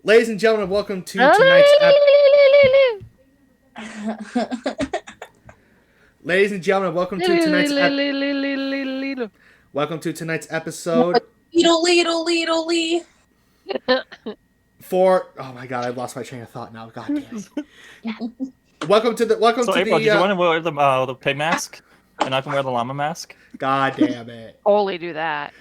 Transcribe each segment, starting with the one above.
Ladies and gentlemen, welcome to tonight's Ladies and gentlemen, welcome to tonight's welcome to tonight's episode. For oh my god, I lost my train of thought now. God damn it. Welcome to April, the. did you want to wear the pig mask, and I can wear the llama mask? God damn it! Only do that.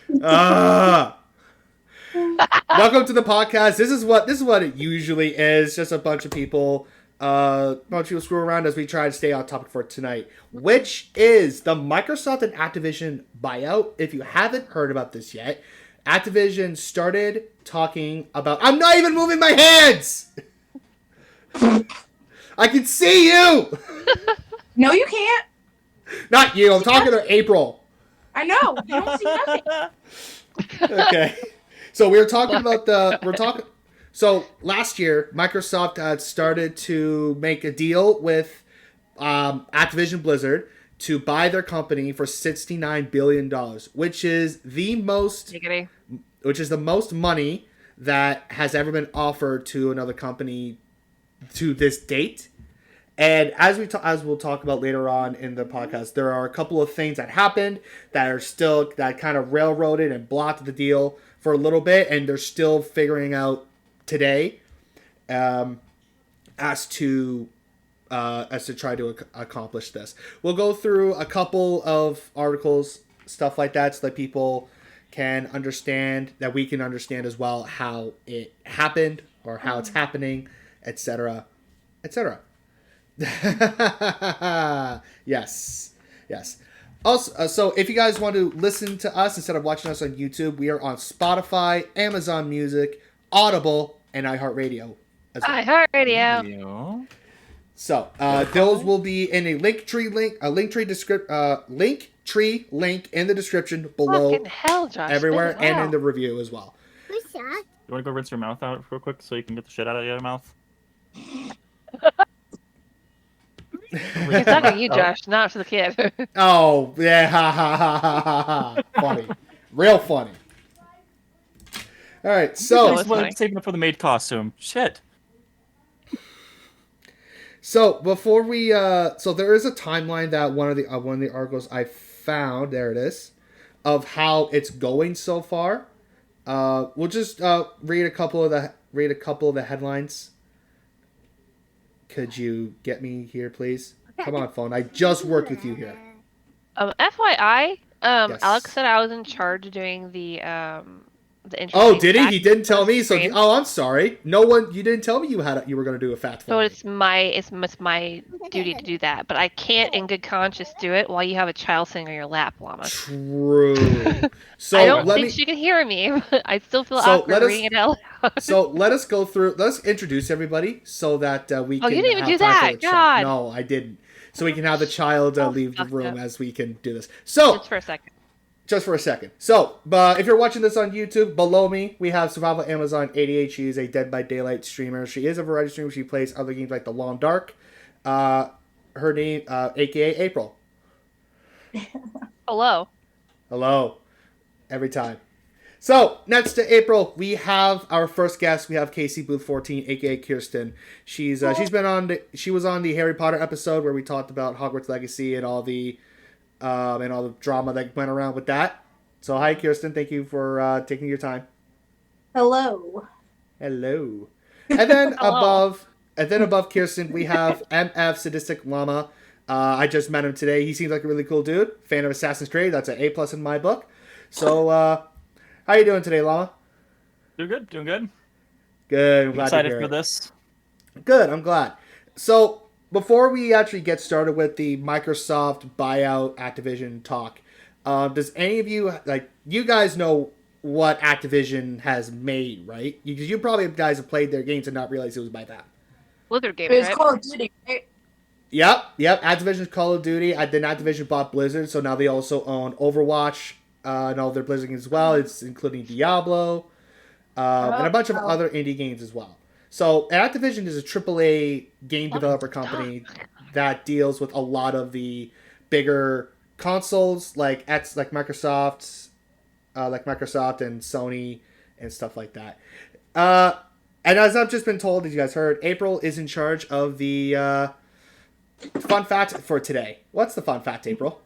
Welcome to the podcast. This is what it usually is. Just a bunch of people, screw around as we try to stay on topic for tonight, which is the Microsoft and Activision buyout. If you haven't heard about this yet, Activision started talking about. I'm not even moving my hands. I can see you. No, you can't. Not you. I'm talking to April. I know. You don't see nothing. Okay. So we were talking about So last year, Microsoft had started to make a deal with Activision Blizzard to buy their company for $69 billion, which is the most money that has ever been offered to another company to this date. And as we'll talk about later on in the podcast, there are a couple of things that happened that kind of railroaded and blocked the deal for a little bit, and they're still figuring out today as to try to accomplish this. We'll go through a couple of articles, stuff like that, so that people can understand, that we can understand as well how it happened or how it's happening, etc., etc. Yes. Also, so if you guys want to listen to us instead of watching us on YouTube, we are on Spotify, Amazon Music, Audible, and iHeartRadio. iHeartRadio. So those will be in a Linktree link in the description below. Fucking hell, Josh. Everywhere, and in the review as well. You want to go rinse your mouth out real quick so you can get the shit out of your mouth? It's talking to you, Josh, not to the kid. Oh, yeah, ha. Funny. Real funny. All right, so... saving it for the maid costume. Shit. So, before we... so, there is a timeline that one of the articles I found, there it is, of how it's going so far. We'll just read a couple of the headlines. Could you get me here, please? Come on, phone. I just worked with you here. FYI, yes. Alex said I was in charge of doing the Oh, did he? He didn't tell me. So, I'm sorry. You didn't tell me you were going to do a fact. So it's my duty to do that, but I can't, in good conscience, do it while you have a child sitting on your lap, Llama. True. So I don't think she can hear me. But I still feel awkward reading it out loud. So let's introduce everybody so that we can. Oh, you didn't even do that. God. No, I didn't. So we can have the child leave the room as we can do this. So Just for a second. So, if you're watching this on YouTube, below me, we have Survival Amazon 88. She is a Dead by Daylight streamer. She is a variety streamer. She plays other games like The Long Dark. Her name, a.k.a. April. Hello. Every time. So, next to April, we have our first guest. We have Casey Booth 14, a.k.a. Kirsten. She was on the Harry Potter episode where we talked about Hogwarts Legacy and all the drama that went around with that. So, hi, Kirsten. Thank you for taking your time. Hello. And then above Kirsten, we have MF Sadistic Llama. I just met him today. He seems like a really cool dude. Fan of Assassin's Creed. That's an A+ in my book. So, how you doing today, Llama? Doing good. Good. I'm glad excited to hear for this. Good. I'm glad. So, before we actually get started with the Microsoft buyout Activision talk, does any of you, you guys know what Activision has made, right? You probably guys have played their games and not realized it was by them. Blizzard games, It's Call of Duty, right? Yep. Activision's Call of Duty. Then Activision bought Blizzard, so now they also own Overwatch and all their Blizzard games as well. It's including Diablo and a bunch of other indie games as well. So Activision is a AAA game developer company that deals with a lot of the bigger consoles like Microsoft and Sony and stuff like that. And as I've just been told, as you guys heard, April is in charge of the fun fact for today. What's the fun fact, April?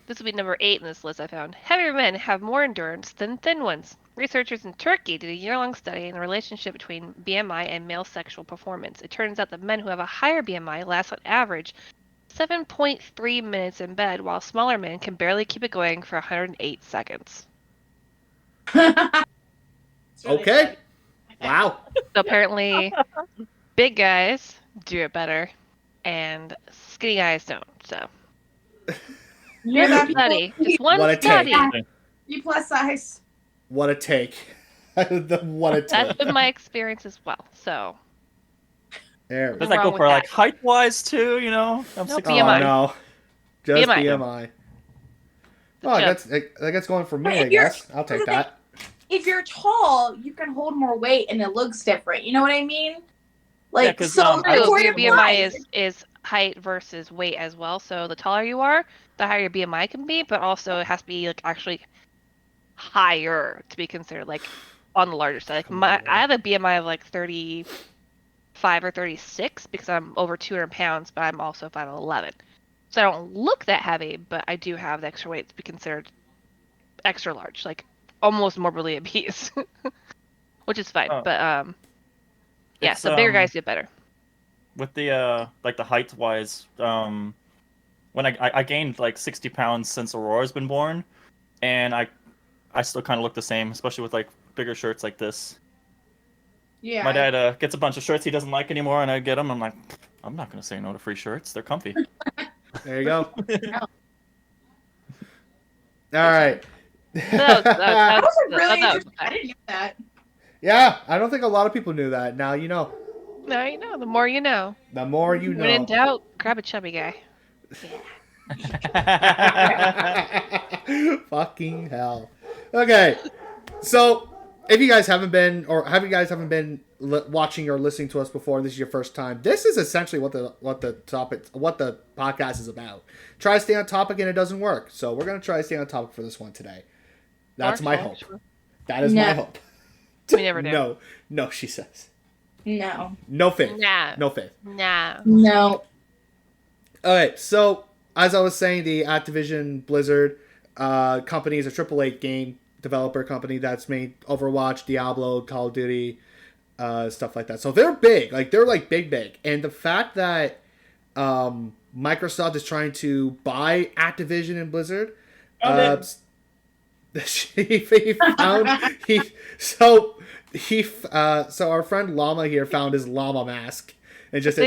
This will be number 8 in this list I found. Heavier men have more endurance than thin ones. Researchers in Turkey did a year-long study in the relationship between BMI and male sexual performance. It turns out that men who have a higher BMI last on average 7.3 minutes in bed, while smaller men can barely keep it going for 108 seconds. Okay. Wow. So apparently, big guys do it better, and skinny guys don't. So, here's that study. Just one What a study. take. You plus size. What a take. What a take. That's been my experience as well. So, There we Does go. that wrong go with for that? like height wise too? You know, I'm No, 6'1". BMI. Oh, no. Just BMI. BMI. The Oh, chip. that's going for me, But I if you're- guess. I'll take that. If you're tall, you can hold more weight and it looks different. You know what I mean? Like, Yeah, 'cause, so I True, for your your BMI size, is height versus weight as well. So the taller you are, the higher your BMI can be, but also it has to be like actually higher to be considered like on the larger side. Like I have a BMI of like 35 or 36 because I'm over 200 pounds, but I'm also 5'11". So I don't look that heavy, but I do have the extra weight to be considered extra large, like almost morbidly obese, which is fine. Oh. But yeah, It's, so bigger guys do better. With the like the height wise, when I gained like 60 pounds since Aurora's been born, and I still kind of look the same, especially with like bigger shirts like this. yeah. My dad gets a bunch of shirts he doesn't like anymore, and I get them. I'm like, I'm not gonna say no to free shirts. They're comfy. There you go. All right. That was a really that was interesting. I didn't know that. Yeah, I don't think a lot of people knew that. Now you know. Now you know. The more you know. The more you When in know. doubt, grab a chubby guy. Fucking hell. Okay, so if you guys haven't been, watching or listening to us before, and this is your first time, this is essentially what the podcast is about. Try to stay on topic, and it doesn't work. So we're gonna try to stay on topic for this one today. That's my hope. That is my No. hope. We never do. No, she says. No. No faith. Nah. No faith. Nah. No. Alright, so as I was saying, the Activision Blizzard company is a AAA game developer company that's made Overwatch, Diablo, Call of Duty, stuff like that. So they're big, they're big. And the fact that Microsoft is trying to buy Activision and Blizzard, so our friend Llama here found his llama mask and just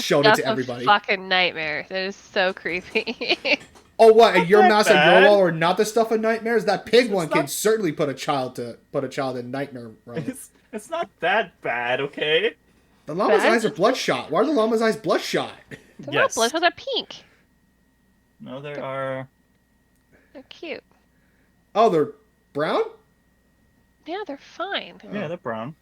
showed it to everybody. Fucking nightmare. That is so creepy. Oh, what? And your Not mouse at bad. your wall are not the stuff of nightmares? That pig It's one not- can certainly put a child in nightmare realm. It's not that bad, okay? The llama's Bad? eyes are bloodshot. Why are the llama's eyes bloodshot? They're Yes. not blood, they're pink. No, there are. They're cute. Oh, they're brown? Yeah, they're fine. Yeah, they're brown.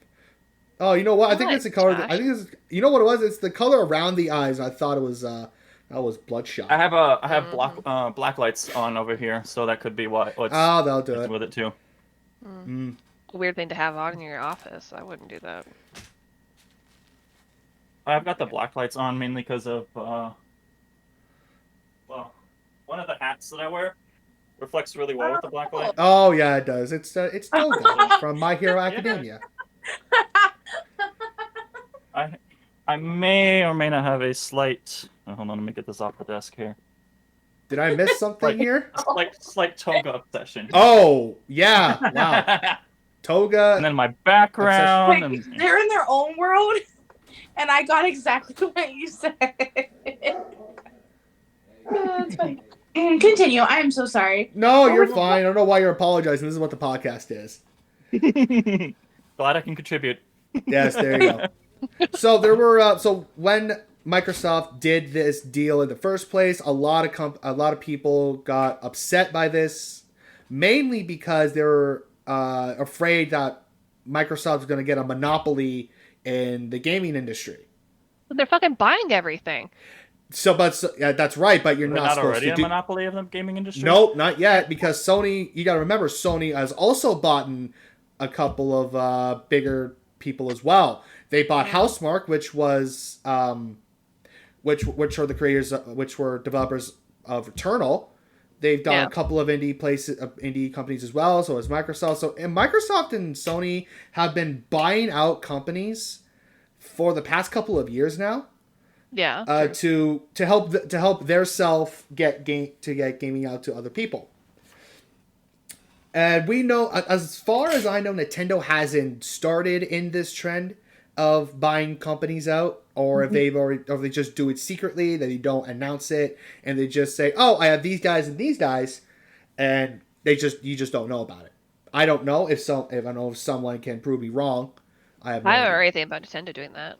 Oh, you know what? I think What, it's the color. Josh? I think it's. You know what it was? It's the color around the eyes. I thought it was. That was bloodshot. I have black lights on over here, so that could be what's Oh, they'll do it. with it too. Mm. A weird thing to have on in your office. I wouldn't do that. I've got the black lights on mainly because of well, one of the hats that I wear reflects really well with the black light. Oh yeah, it does. It's Toga from My Hero Academia. I may or may not have a slight. Oh, hold on, let me get this off the desk here. Did I miss something here? Slight toga obsession. Oh yeah! Wow, Toga. And then my background. Like, And, they're in their own world, and I got exactly what you said. That's funny. Continue. I am so sorry. No, you're fine. I don't know why you're apologizing. This is what the podcast is. glad I can contribute. Yes, there you go. So there were so when Microsoft did this deal in the first place, a lot of people got upset by this, mainly because they were afraid that Microsoft was going to get a monopoly in the gaming industry. But they're fucking buying everything. Yeah, that's right, but you're They're not not supposed already to a do. monopoly of the gaming industry. Nope, not yet, because Sony. You got to remember, Sony has also bought a couple of bigger people as well. They bought Housemarque, which was which are the creators, which were developers of Returnal. They've done a couple of indie companies as well. So is Microsoft. So and Microsoft and Sony have been buying out companies for the past couple of years now. Yeah. To help their self get gaming out to other people. And we know, as far as I know, Nintendo hasn't started in this trend of buying companies out, or if they just do it secretly, that they don't announce it, and they just say, "Oh, I have these guys and these guys," and you just don't know about it. I don't know if someone can prove me wrong. I haven't heard anything about Nintendo doing that.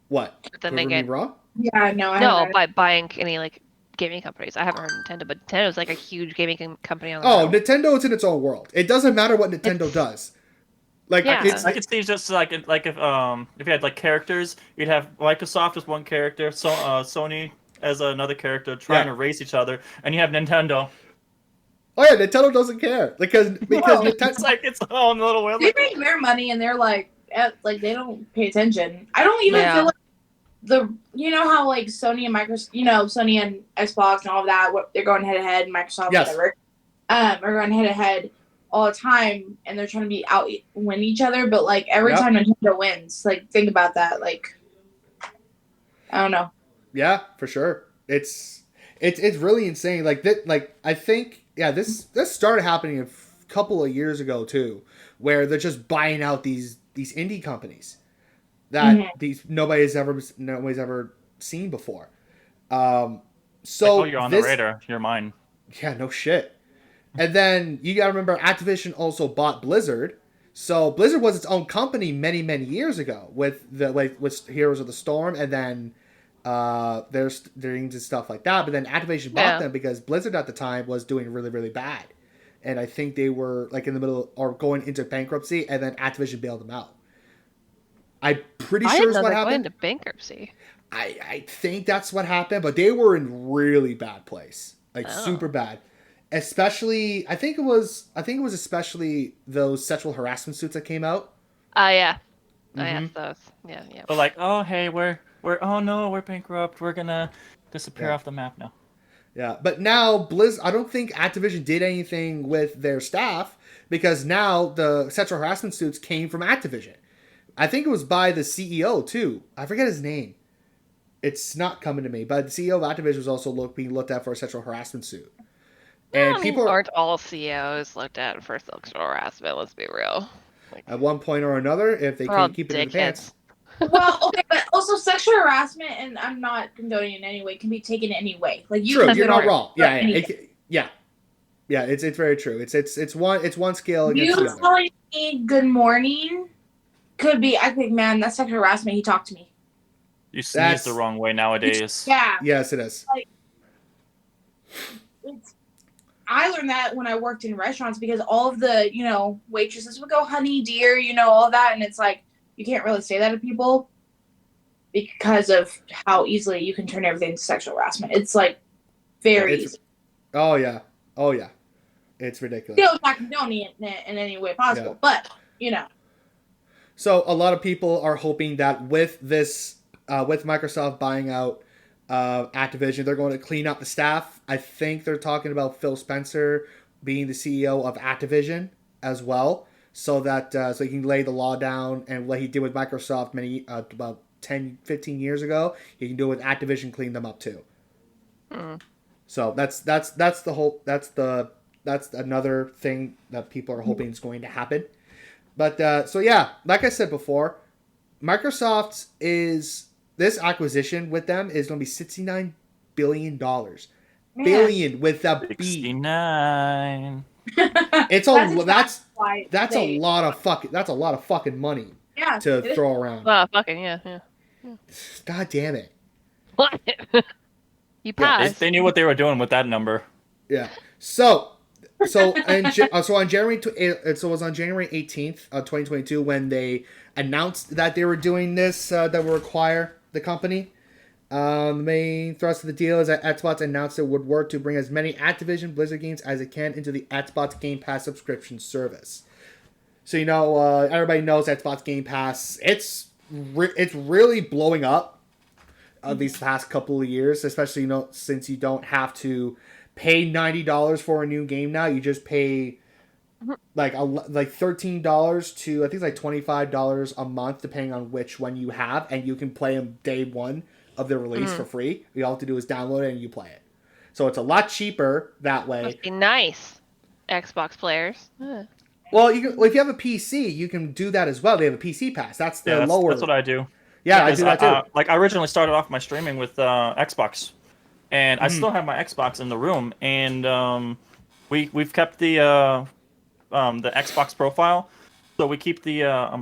What? But then Prove me wrong? Yeah, no, No, by buying any like gaming companies. I haven't heard of Nintendo, but Nintendo's like a huge gaming company on. Oh, Nintendo is in its own world. It doesn't matter what Nintendo does. Like, Yeah. I could see just like if you had like characters, you'd have Microsoft as one character, so Sony as another character trying to race each other, and you have Nintendo. Oh yeah, Nintendo doesn't care because Nintendo. It's like its own little world. They make their money and they're like they don't pay attention. I don't even feel like how like Sony and Microsoft, Sony and Xbox and all of that, they're going head to head, Microsoft, whatever, are going head to head all the time, and they're trying to be win each other. But like every time Nintendo wins, like think about that. Like I don't know. Yeah, for sure. It's really insane. Like that. Like I think this started happening a couple of years ago too, where they're just buying out these indie companies that nobody's ever seen before. So you're on the radar. You're mine. Yeah, no shit. And then you gotta remember, Activision also bought Blizzard. So Blizzard was its own company many, many years ago with Heroes of the Storm, and then there's and stuff like that. But then Activision bought them because Blizzard at the time was doing really, really bad, and I think they were like in the middle or going into bankruptcy, and then Activision bailed them out. I'm pretty sure is what happened. Going into bankruptcy. I think that's what happened, but they were in really bad place, like super bad. Especially, I think it was especially those sexual harassment suits that came out. Yeah. Yes, those. Yeah. But like, oh hey, we're bankrupt. We're gonna disappear off the map now. Yeah, but now I don't think Activision did anything with their staff because now the sexual harassment suits came from Activision. I think it was by the CEO too. I forget his name. It's not coming to me, but the CEO of Activision was also being looked at for a sexual harassment suit. And people aren't all CEOs looked at for sexual harassment. Let's be real. At one point or another, if they can't keep it in the pants. Well, okay, but also sexual harassment, and I'm not condoning in any way, can be taken any way. Like you're not wrong. Yeah. It's very true. It's one scale against the other. You telling me good morning could be. I think, man, that's sexual harassment. He talked to me. You sneeze the wrong way nowadays. Yeah. Yes, it is. Like, I learned that when I worked in restaurants because all of the, waitresses would go, honey, dear, all of that. And it's like, you can't really say that to people because of how easily you can turn everything to sexual harassment. It's like very easy. Oh, yeah. It's ridiculous. Still not condoning it in any way possible, but, So a lot of people are hoping that with this, with Microsoft buying out Activision, they're going to clean up the staff. I think they're talking about Phil Spencer being the CEO of Activision as well, so that so he can lay the law down, and what he did with Microsoft about 10, 15 years ago, he can do it with Activision, clean them up too. So that's another thing that people are hoping is going to happen. But like I said before, Microsoft this acquisition with them is going to be $69 billion. Billion with a B. 69. It's that's a lot of fucking money to throw around. Yeah. God damn it. What? You passed. They knew what they were doing with that number. Yeah. So on January 18th, 2022, when they announced that they were doing this, that would acquire the company. The main thrust of the deal is that Xbox announced it would work to bring as many Activision Blizzard games as it can into the Xbox Game Pass subscription service. So everybody knows Xbox Game Pass. It's really blowing up these past couple of years, especially since you don't have to pay $90 for a new game now. You just pay like $13 to I think it's like $25 a month, depending on which one you have, and you can play them day one of their release for free. All you have to do is download it and you play it. So it's a lot cheaper that way. Must be nice, Xbox players. Well, if you have a PC, you can do that as well. They have a PC pass. That's lower. That's what I do. Yeah, I do that too. Like I originally started off my streaming with Xbox, and I still have my Xbox in the room, and we've kept the Xbox profile, so we keep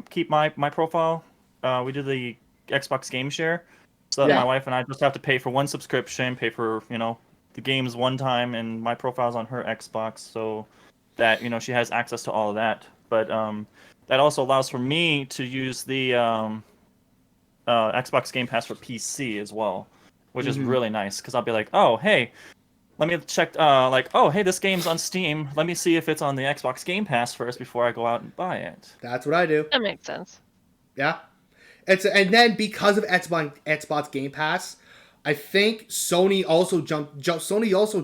keep my profile. We do the Xbox Game Share, so that my wife and I just have to pay for one subscription, pay for the games one time, and my profile's on her Xbox, so that she has access to all of that. But that also allows for me to use the Xbox Game Pass for PC as well, which is really nice, because I'll be like, oh hey, let me check oh hey, this game's on Steam, let me see if it's on the Xbox Game Pass first before I go out and buy it. That's what I do. That makes sense. Yeah, and then because of Xbox Game Pass, I think Sony also jumped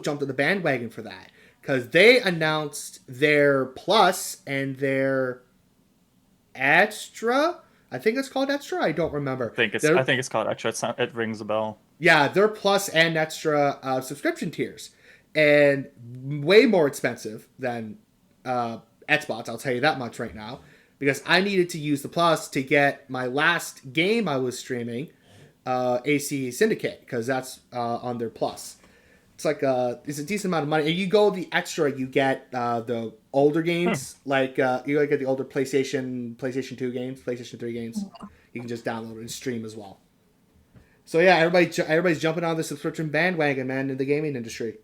on the bandwagon for that, because they announced their Plus and their Extra. I think it's called Extra. I don't remember. I think it's called Extra. It rings a bell. Yeah, their Plus and Extra subscription tiers, and way more expensive than Xbox. I'll tell you that much right now, because I needed to use the Plus to get my last game I was streaming, AC Syndicate, because that's on their Plus. It's like it's a decent amount of money. And you go the Extra, you get the older games, like you get the older PlayStation 2 games, PlayStation 3 games. You can just download and stream as well. So yeah, everybody's jumping on the subscription bandwagon, man, in the gaming industry.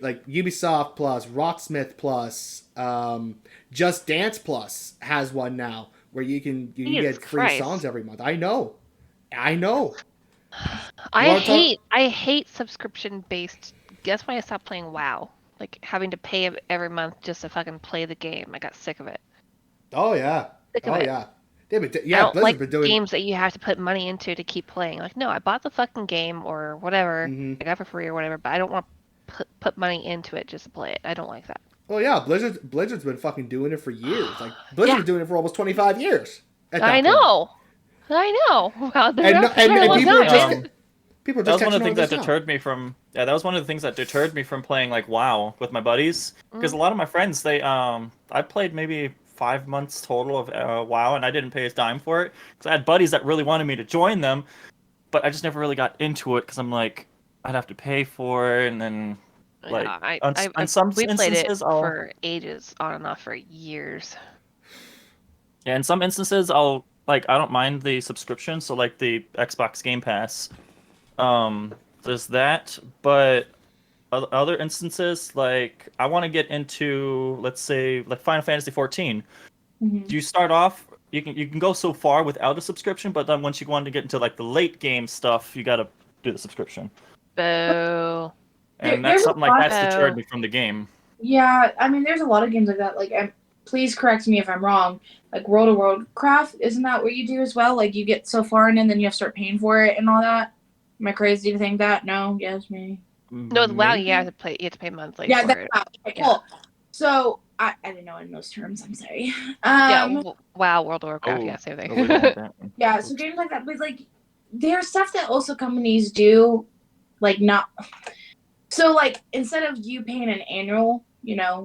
Like Ubisoft Plus, Rocksmith Plus, Just Dance Plus has one now where you get free songs every month. I know. I hate subscription based. Guess why I stopped playing WoW? Like having to pay every month just to fucking play the game. I got sick of it. Oh yeah. Sick of it. Yeah. I don't like games that you have to put money into to keep playing. Like, no, I bought the fucking game or whatever, I got for free or whatever, but I don't want to put money into it just to play it. I don't like that. Well, yeah, Blizzard's been fucking doing it for years. Like Blizzard's been doing it for almost 25 years. I know. Wow, and people are just that was one of the things that deterred me from. Yeah, that was one of the things that deterred me from playing like WoW with my buddies, because a lot of my friends, I played maybe 5 months total of WoW, and I didn't pay a dime for it, because I had buddies that really wanted me to join them, but I just never really got into it, because I'm like, I'd have to pay for it, and then like on some we instances, played it for ages, on and off for years. Yeah, in some instances, I don't mind the subscription, so like the Xbox Game Pass, there's that, but other instances, like I want to get into, let's say, like Final Fantasy 14. You start off, you can go so far without a subscription, but then once you want to get into like the late game stuff, you got to do the subscription. Boo. And that's something like that's deterred me from the game. Yeah, I mean, there's a lot of games like that. Like, please correct me if I'm wrong. Like World of Warcraft, isn't that what you do as well? Like, you get so far in and then you have to start paying for it and all that. Am I crazy to think that? No, yes, me. No, WoW, you have to pay monthly. Yeah, for that's it. WoW. Okay, cool. So I didn't know in those terms. I'm sorry. WoW, World of Warcraft, yeah, same thing. Yeah, so games like that, but like there's stuff that also companies do, like not. So like instead of you paying an annual,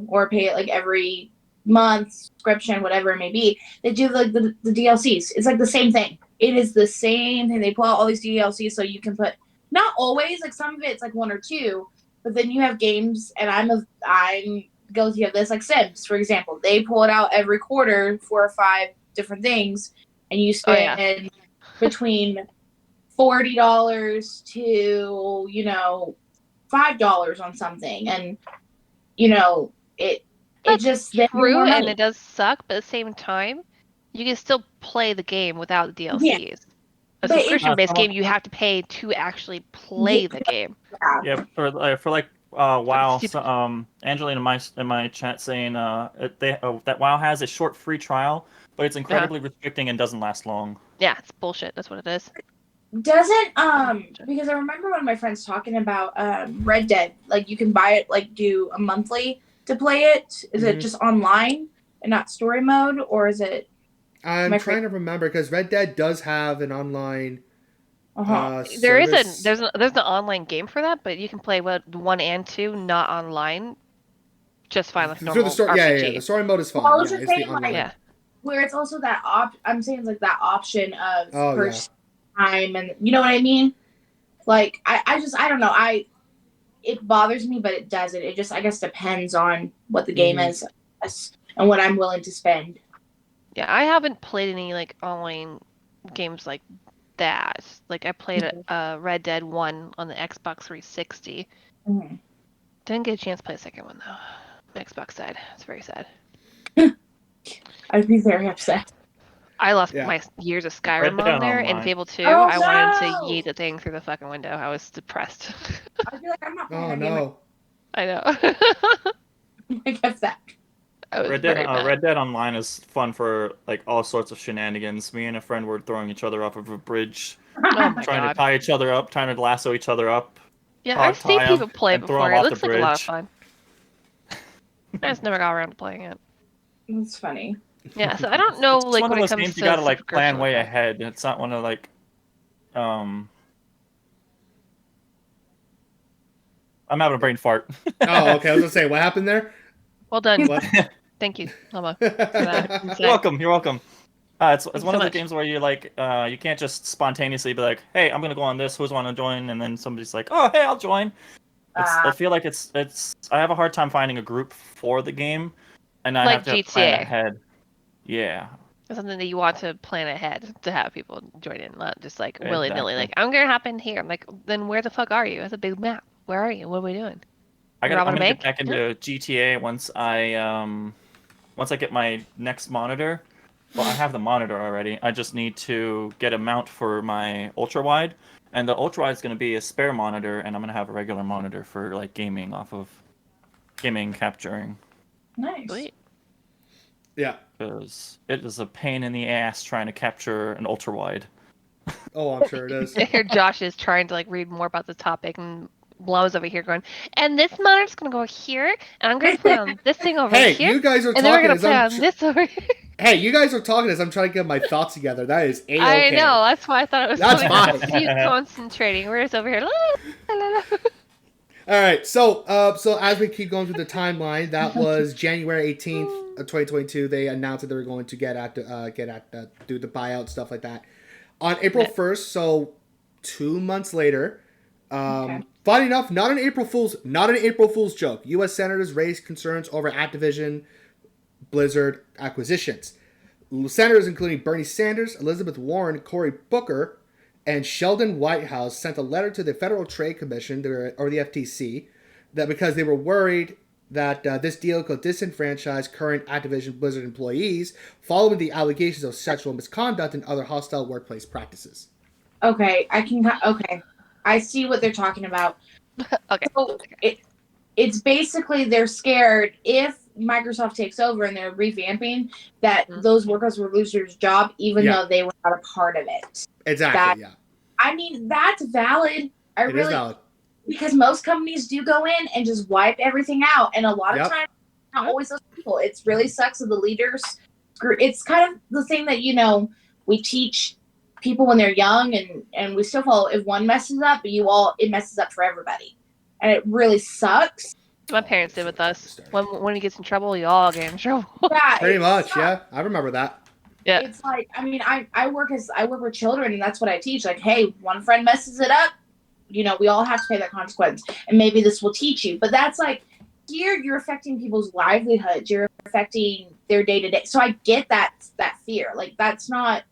or pay it like every month subscription, whatever it may be, they do like the DLCs. It's like the same thing. It is the same thing. They pull out all these DLCs so you can put. Not always, like some of it's like one or two, but then you have games, and I'm guilty of this, like Sims, for example. They pull it out every quarter, 4 or 5 different things, and you spend between $40 to $5 on something, and it just true, and it does suck, but at the same time, you can still play the game without the DLCs. Yeah. A subscription-based game, you have to pay to actually play the game. Yeah, for like WoW. So, Angelina in my chat saying that WoW has a short free trial, but it's incredibly restricting and doesn't last long. Yeah, it's bullshit. That's what it is. Doesn't because I remember one of my friends talking about Red Dead. Like you can buy it, like do a monthly to play it. Is it just online and not story mode, or is it? I'm trying to remember because Red Dead does have an online. There's an online game for that, but you can play 1 and 2 not online, just fine with normal RPG. Yeah, the story mode is fine. Well, I was just saying, where it's also that I'm saying it's like that option of time, and you know what I mean. Like I don't know. It bothers me, but it doesn't. It just I guess depends on what the game is and what I'm willing to spend. Yeah, I haven't played any like online games like that. Like I played Red Dead 1 on the Xbox 360. Didn't get a chance to play a second one though. The Xbox side. It's very sad. I'd be very upset. I lost my years of Skyrim on there, and Fable 2. I wanted to yeet the thing through the fucking window. I was depressed. I'd be like, I'm not playing that game. I know. I guess that. Red Dead Online is fun for like all sorts of shenanigans. Me and a friend were throwing each other off of a bridge, trying to tie each other up, trying to lasso each other up. Yeah, I've seen people play before. It looks like a lot of fun. I just never got around to playing it. It's funny. Yeah, so I don't know, it's like one when of it those comes games to you gotta like plan way ahead. It's not one of like, I'm having a brain fart. Oh, okay. I was gonna say, what happened there? Well done. Thank you, Lama. You're welcome. You're welcome. It's one of the games where you like you can't just spontaneously be like, hey, I'm gonna go on this. Who's want to join? And then somebody's like, oh, hey, I'll join. I feel like it's. I have a hard time finding a group for the game, and I have to GTA. plan ahead. Yeah. It's something that you want to plan ahead to have people join in, not just like willy nilly. Like I'm gonna hop in here. I'm like, then where the fuck are you? That's a big map. Where are you? What are we doing? I'm gonna get back into GTA once I get my next monitor. Well, I have the monitor already. I just need to get a mount for my ultra wide, and the ultra wide is gonna be a spare monitor, and I'm gonna have a regular monitor for like gaming capturing. Nice. Sweet. Yeah. Because it is a pain in the ass trying to capture an ultra wide. Oh, I'm sure it is. Here, Josh is trying to like read more about the topic, and Blum's over here going, and this monitor's gonna go here, and I'm gonna play on this thing over here. Hey, you guys are and talking. Then we're gonna play on this over here. Hey, you guys are talking as I'm trying to get my thoughts together. That is A-okay. I know. That's why I thought it was. That's fine. You concentrating. We're just over here. All right, so as we keep going through the timeline, that was January 18th of 2022. They announced that they were going to do the buyout, stuff like that. On April 1st, so 2 months later, funny enough, not an April Fool's joke. U.S. senators raised concerns over Activision Blizzard acquisitions. Senators including Bernie Sanders, Elizabeth Warren, Cory Booker, and Sheldon Whitehouse sent a letter to the Federal Trade Commission, or the FTC, that because they were worried that this deal could disenfranchise current Activision Blizzard employees following the allegations of sexual misconduct and other hostile workplace practices. Okay, I see what they're talking about. Okay. So it's basically they're scared if Microsoft takes over and they're revamping that those workers will lose their job even though they were not a part of it. Exactly, I mean, that's valid. It is valid. Because most companies do go in and just wipe everything out. And a lot of times, not always those people. It really sucks that the leaders. It's kind of the thing that, we teach people when they're young and we still follow. If one messes up, it messes up for everybody. And it really sucks. My parents did with us. When he gets in trouble, you all get in trouble. Yeah, pretty much, yeah. I remember that. Yeah. It's like, I mean, I work with children, and that's what I teach. Like, hey, one friend messes it up, we all have to pay that consequence, and maybe this will teach you. But that's like, here you're affecting people's livelihoods, you're affecting their day to day. So I get that fear. Like, that's not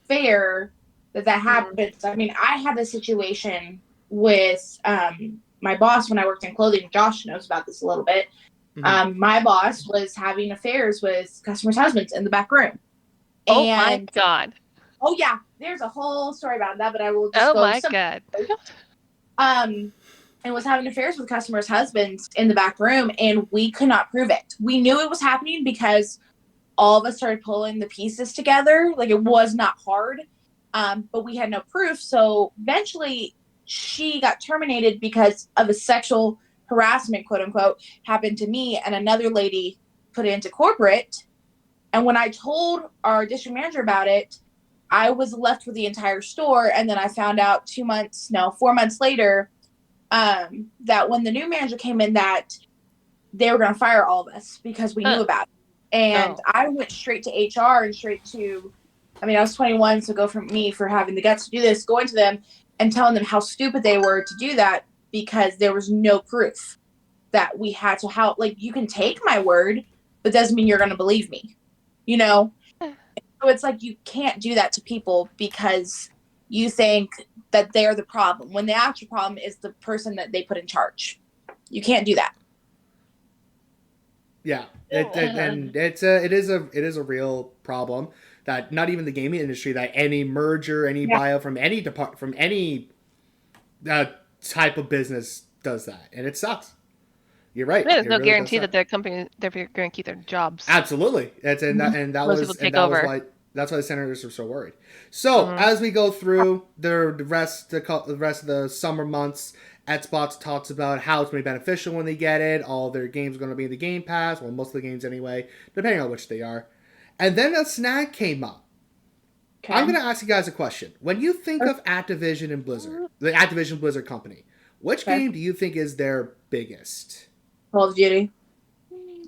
fair that happens. I mean, I had a situation with my boss when I worked in clothing. Josh knows about this a little bit. My boss was having affairs with customers' husbands in the back room. Oh my God. Oh yeah, there's a whole story about that, but I will just Oh my God. and was having affairs with customers' husbands in the back room, and we could not prove it. We knew it was happening because all of us started pulling the pieces together. Like, it was not hard, but we had no proof. So eventually she got terminated because of a sexual harassment, quote unquote, happened to me, and another lady put it into corporate. And when I told our district manager about it, I was left with the entire store. And then I found out 4 months later, that when the new manager came in, that they were going to fire all of us because we knew about it. And I went straight to HR and straight to, I was 21, so go from me for having the guts to do this, going to them and telling them how stupid they were to do that because there was no proof that we had to help. Like, you can take my word, but doesn't mean you're going to believe me, So it's like, you can't do that to people because you think that they're the problem when the actual problem is the person that they put in charge. You can't do that. Yeah, and it is a real problem that not even the gaming industry, that any merger, any buyout from any type of business does that, and it sucks. You're right. There's no guarantee that their company they're going to keep their jobs. Absolutely, that's why that's why the senators are so worried. So as we go through the rest of the summer months, Xbox talks about how it's going to be beneficial when they get it. All their games are going to be in the Game Pass. Well, most of the games anyway, depending on which they are. And then a snag came up. Okay. I'm going to ask you guys a question. When you think of Activision and Blizzard, the Activision Blizzard company, which game do you think is their biggest? Call of Duty.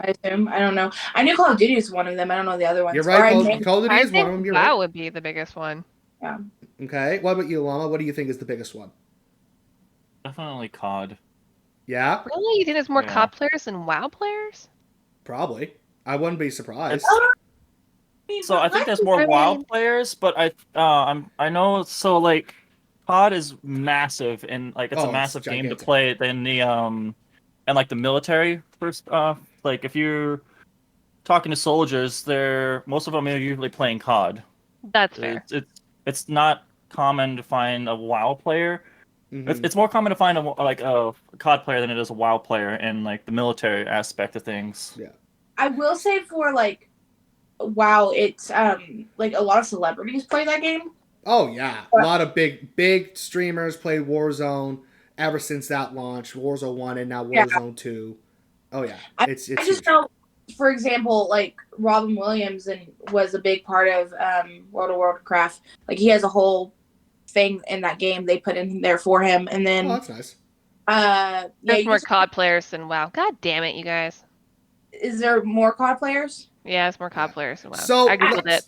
I assume. I don't know. I knew Call of Duty was one of them. I don't know the other ones. You're right. Call of Duty is one of them. You're right. That would be the biggest one. Yeah. Okay. What about you, Lama? What do you think is the biggest one? Definitely COD. Yeah? Really? You think there's more COD players than WoW players? Probably. I wouldn't be surprised. So I think there's more WoW players, but I know, so like COD is massive and like it's a massive game to play than the and like the military first like if you're talking to soldiers, most of them are usually playing COD. That's fair. It's not common to find a WoW player. Mm-hmm. It's more common to find a COD player than it is a WoW player in like the military aspect of things. Yeah. I will say for like WoW, it's like a lot of celebrities play that game. Oh yeah, a lot of big streamers play Warzone ever since that launch, Warzone 1 and now Warzone 2. Oh yeah, it's I just know, for example, like Robin Williams was a big part of World of Warcraft. Like, he has a whole thing in that game they put in there for him, and then that's nice. There's more COD players than WoW. God damn it, you guys! Is there more COD players? Yeah, it's more COD players than WoW. So I googled it.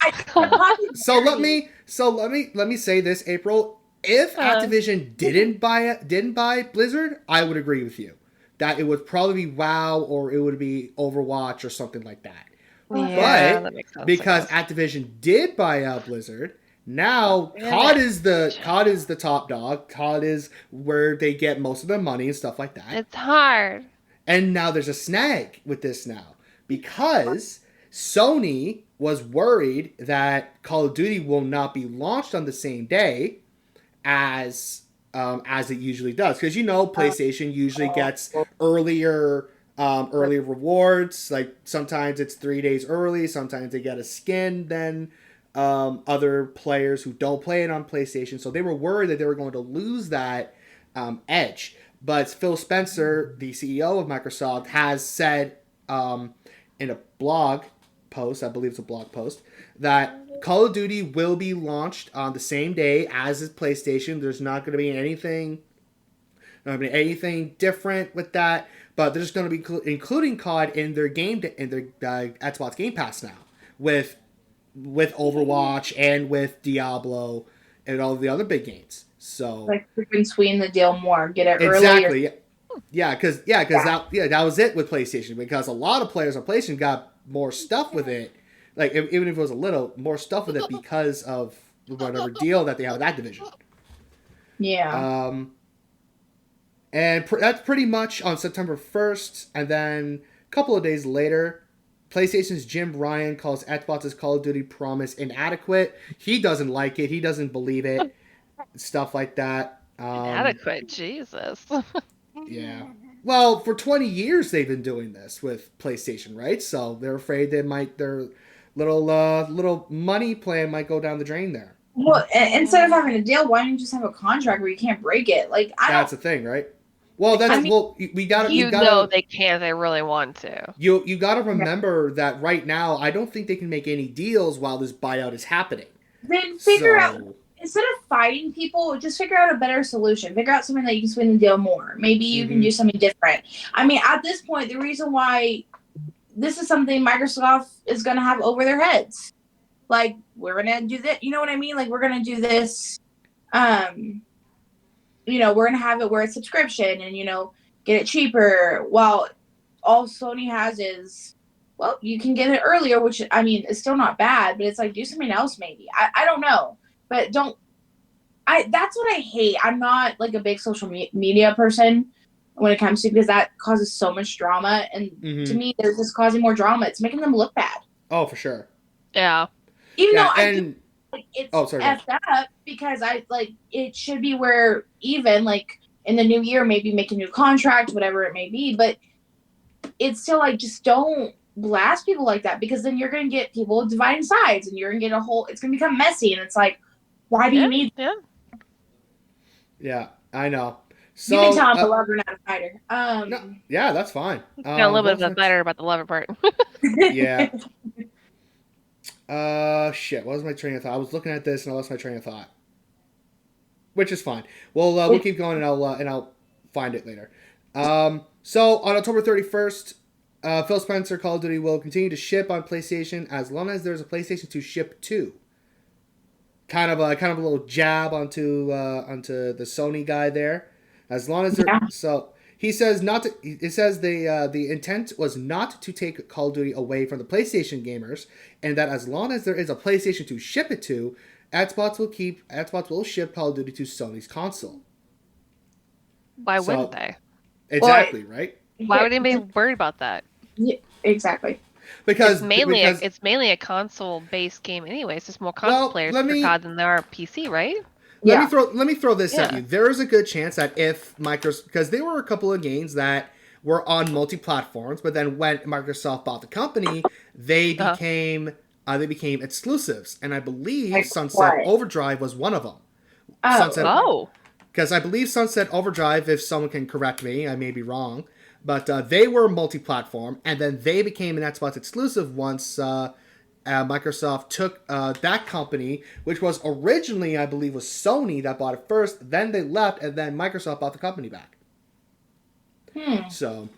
So let me say this, April. If Activision didn't buy Blizzard, I would agree with you that it would probably be WoW or it would be Overwatch or something like that. Yeah, but that makes sense, because Activision did buy out Blizzard, now COD is the top dog. COD is where they get most of their money and stuff like that. It's hard. And now there's a snag with this now because Sony was worried that Call of Duty will not be launched on the same day as it usually does, because PlayStation usually gets earlier rewards. Like, sometimes it's 3 days early, sometimes they get a skin than other players who don't play it on PlayStation. So they were worried that they were going to lose that edge. But Phil Spencer, the CEO of Microsoft, has said in a blog post, I believe it's a blog post, that Call of Duty will be launched on the same day as is PlayStation. There's not going to be anything different with that, but they're just going to be including COD in their Xbox Game Pass now with Overwatch and with Diablo and all the other big games. So like, we can sweeten the deal more, get it exactly. earlier. Yeah, because that was it with PlayStation, because a lot of players on PlayStation got more stuff with it. Like, even if it was a little more stuff with it because of whatever deal that they have with Activision. Yeah. And that's pretty much on September 1st. And then a couple of days later, PlayStation's Jim Ryan calls Xbox's Call of Duty promise inadequate. He doesn't like it. He doesn't believe it. Stuff like that. Inadequate, Jesus. Yeah. Well, for 20 years they've been doing this with PlayStation, right? So they're afraid their little money plan might go down the drain there. Well, instead of having a deal, why don't you just have a contract where you can't break it? Like, That's the thing, right? Well, we gotta. You know they can't. They really want to. You gotta remember that right now, I don't think they can make any deals while this buyout is happening. Then figure out, instead of fighting people, just figure out a better solution. Figure out something that you can swing the deal more. Maybe you can do something different. I mean, at this point, the reason why this is something Microsoft is going to have over their heads. Like, we're going to do this. You know what I mean? Like, we're going to do this. You know, we're going to have it where it's subscription and, you know, get it cheaper. While all Sony has is, well, you can get it earlier, which, I mean, is still not bad, but it's like, do something else maybe. I don't know. But that's what I hate. I'm not, like, a big social media person when it comes to, because that causes so much drama. And to me, they're just causing more drama. It's making them look bad. Oh, for sure. Yeah. Even though it's effed up, because it should be where even, like, in the new year, maybe make a new contract, whatever it may be. But it's still, like, just don't blast people like that, because then you're going to get people dividing sides and you're going to get it's going to become messy. And it's like, why do you need Yeah, I know. So, you can tell I'm a lover, not a fighter. No, yeah, that's fine. Got a little bit of a fighter about the lover part. Yeah. Shit. What was my train of thought? I was looking at this and I lost my train of thought, which is fine. Well, we'll keep going and I'll find it later. So on October 31st, Phil Spencer, Call of Duty will continue to ship on PlayStation as long as there's a PlayStation to ship to. Kind of a little jab onto the Sony guy there. As long as so he says it says the intent was not to take Call of Duty away from the PlayStation gamers, and that as long as there is a PlayStation to ship it to, Xbox will ship Call of Duty to Sony's console. Why wouldn't they? Exactly, right? Why would anybody worry about that? Yeah, exactly. Because it's mainly a console-based game anyway. It's just more console players per COD than there are PC, right? Let me throw this at you. There is a good chance that if Microsoft, because there were a couple of games that were on multi-platforms, but then when Microsoft bought the company, they became exclusives, and I believe Sunset Overdrive was one of them. Because I believe Sunset Overdrive, if someone can correct me, I may be wrong, but they were multi-platform, and then they became an Xbox exclusive once Microsoft took that company, which was originally, I believe, was Sony that bought it first. Then they left, and then Microsoft bought the company back. So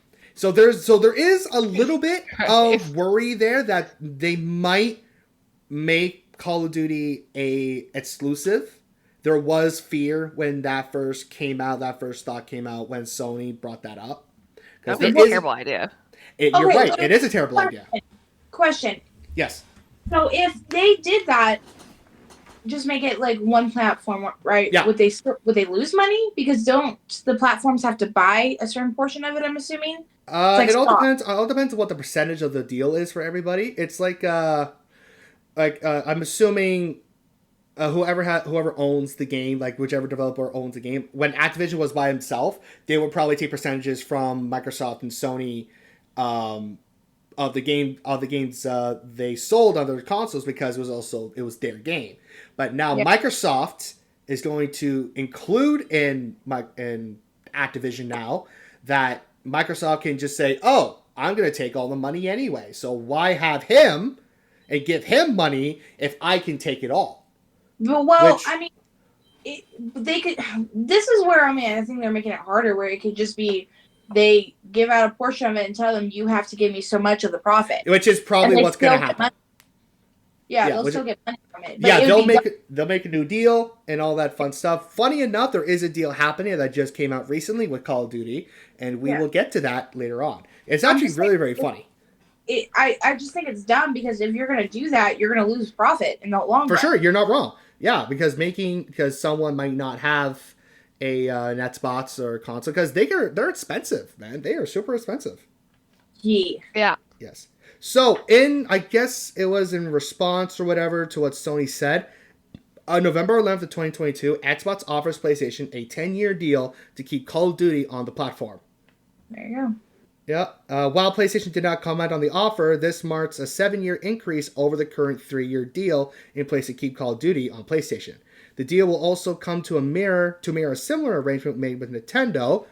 there is a little bit of worry there that they might make Call of Duty a exclusive. There was fear when that first thought came out when Sony brought that up. That would be a terrible idea. You're right. It is a terrible idea. Question. Yes. So if they did that, just make it like one platform, right? Yeah. Would they lose money? Because don't the platforms have to buy a certain portion of it, I'm assuming? It all depends. It all depends on what the percentage of the deal is for everybody. It's like I'm assuming whoever owns the game, like whichever developer owns the game, when Activision was by himself, they would probably take percentages from Microsoft and Sony of the games they sold on their consoles, because it was their game. But now Microsoft is going to include in Activision now that Microsoft can just say, "Oh, I'm going to take all the money anyway. So why have him and give him money if I can take it all?" Well, I mean, they could. This is where I think they're making it harder, where it could just be they give out a portion of it and tell them you have to give me so much of the profit, which is probably what's going to happen. They'll still get money from it. But they'll make a new deal and all that fun stuff. Funny enough, there is a deal happening that just came out recently with Call of Duty, and we will get to that later on. It's actually really, very funny. I just think it's dumb, because if you're going to do that, you're going to lose profit in the long run. For sure, you're not wrong. Yeah, because someone might not have an Xbox or a console, because they're expensive, man. They are super expensive. Yeah. Yes. So I guess it was in response or whatever to what Sony said, On November 11th of 2022, Xbox offers PlayStation a 10-year deal to keep Call of Duty on the platform. There you go. Yeah. While PlayStation did not comment on the offer, this marks a 7-year increase over the current 3-year deal in place to keep Call of Duty on PlayStation. The deal will also come to mirror a similar arrangement made with Nintendo.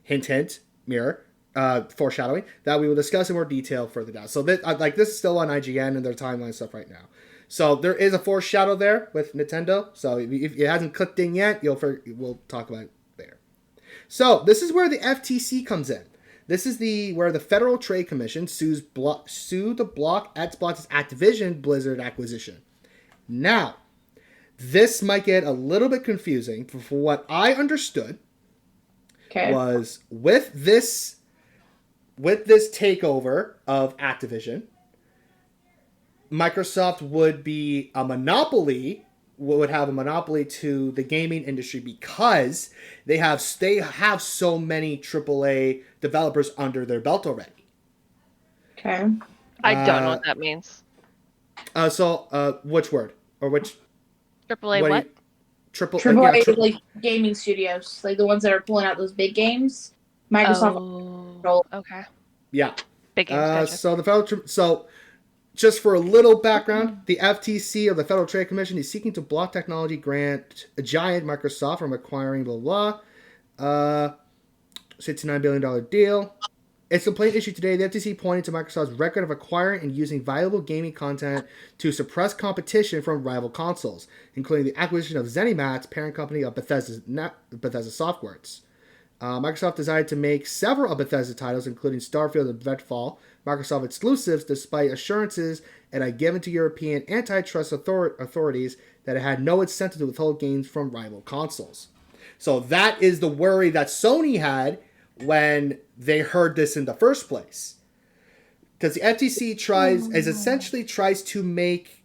Hint, hint, mirror. Foreshadowing that we will discuss in more detail further down. So this is still on IGN and their timeline stuff right now. So there is a foreshadow there with Nintendo. So if it hasn't clicked in yet, we'll talk about it there. So this is where the FTC comes in. This is where the Federal Trade Commission sued to block Xbox's Activision Blizzard acquisition. Now, this might get a little bit confusing. For what I understood, was with this takeover of Activision, Microsoft would be would have a monopoly to the gaming industry because they have so many AAA developers under their belt already. Okay. I don't know what that means. Which word or which AAA what? AAA like gaming studios, like the ones that are pulling out those big games. Microsoft. Okay. Yeah. Big games. Gotcha. Just for a little background, the FTC, or the Federal Trade Commission, is seeking to block technology grant a giant Microsoft from acquiring $69 billion deal. It's a plain issue today. The FTC pointed to Microsoft's record of acquiring and using valuable gaming content to suppress competition from rival consoles, including the acquisition of ZeniMax, parent company of Bethesda Softworks. Microsoft decided to make several of Bethesda titles, including Starfield and Redfall, Microsoft exclusives, despite assurances it had given to European antitrust authorities that it had no incentive to withhold games from rival consoles. So that is the worry that Sony had when they heard this in the first place. Because the FTC tries to make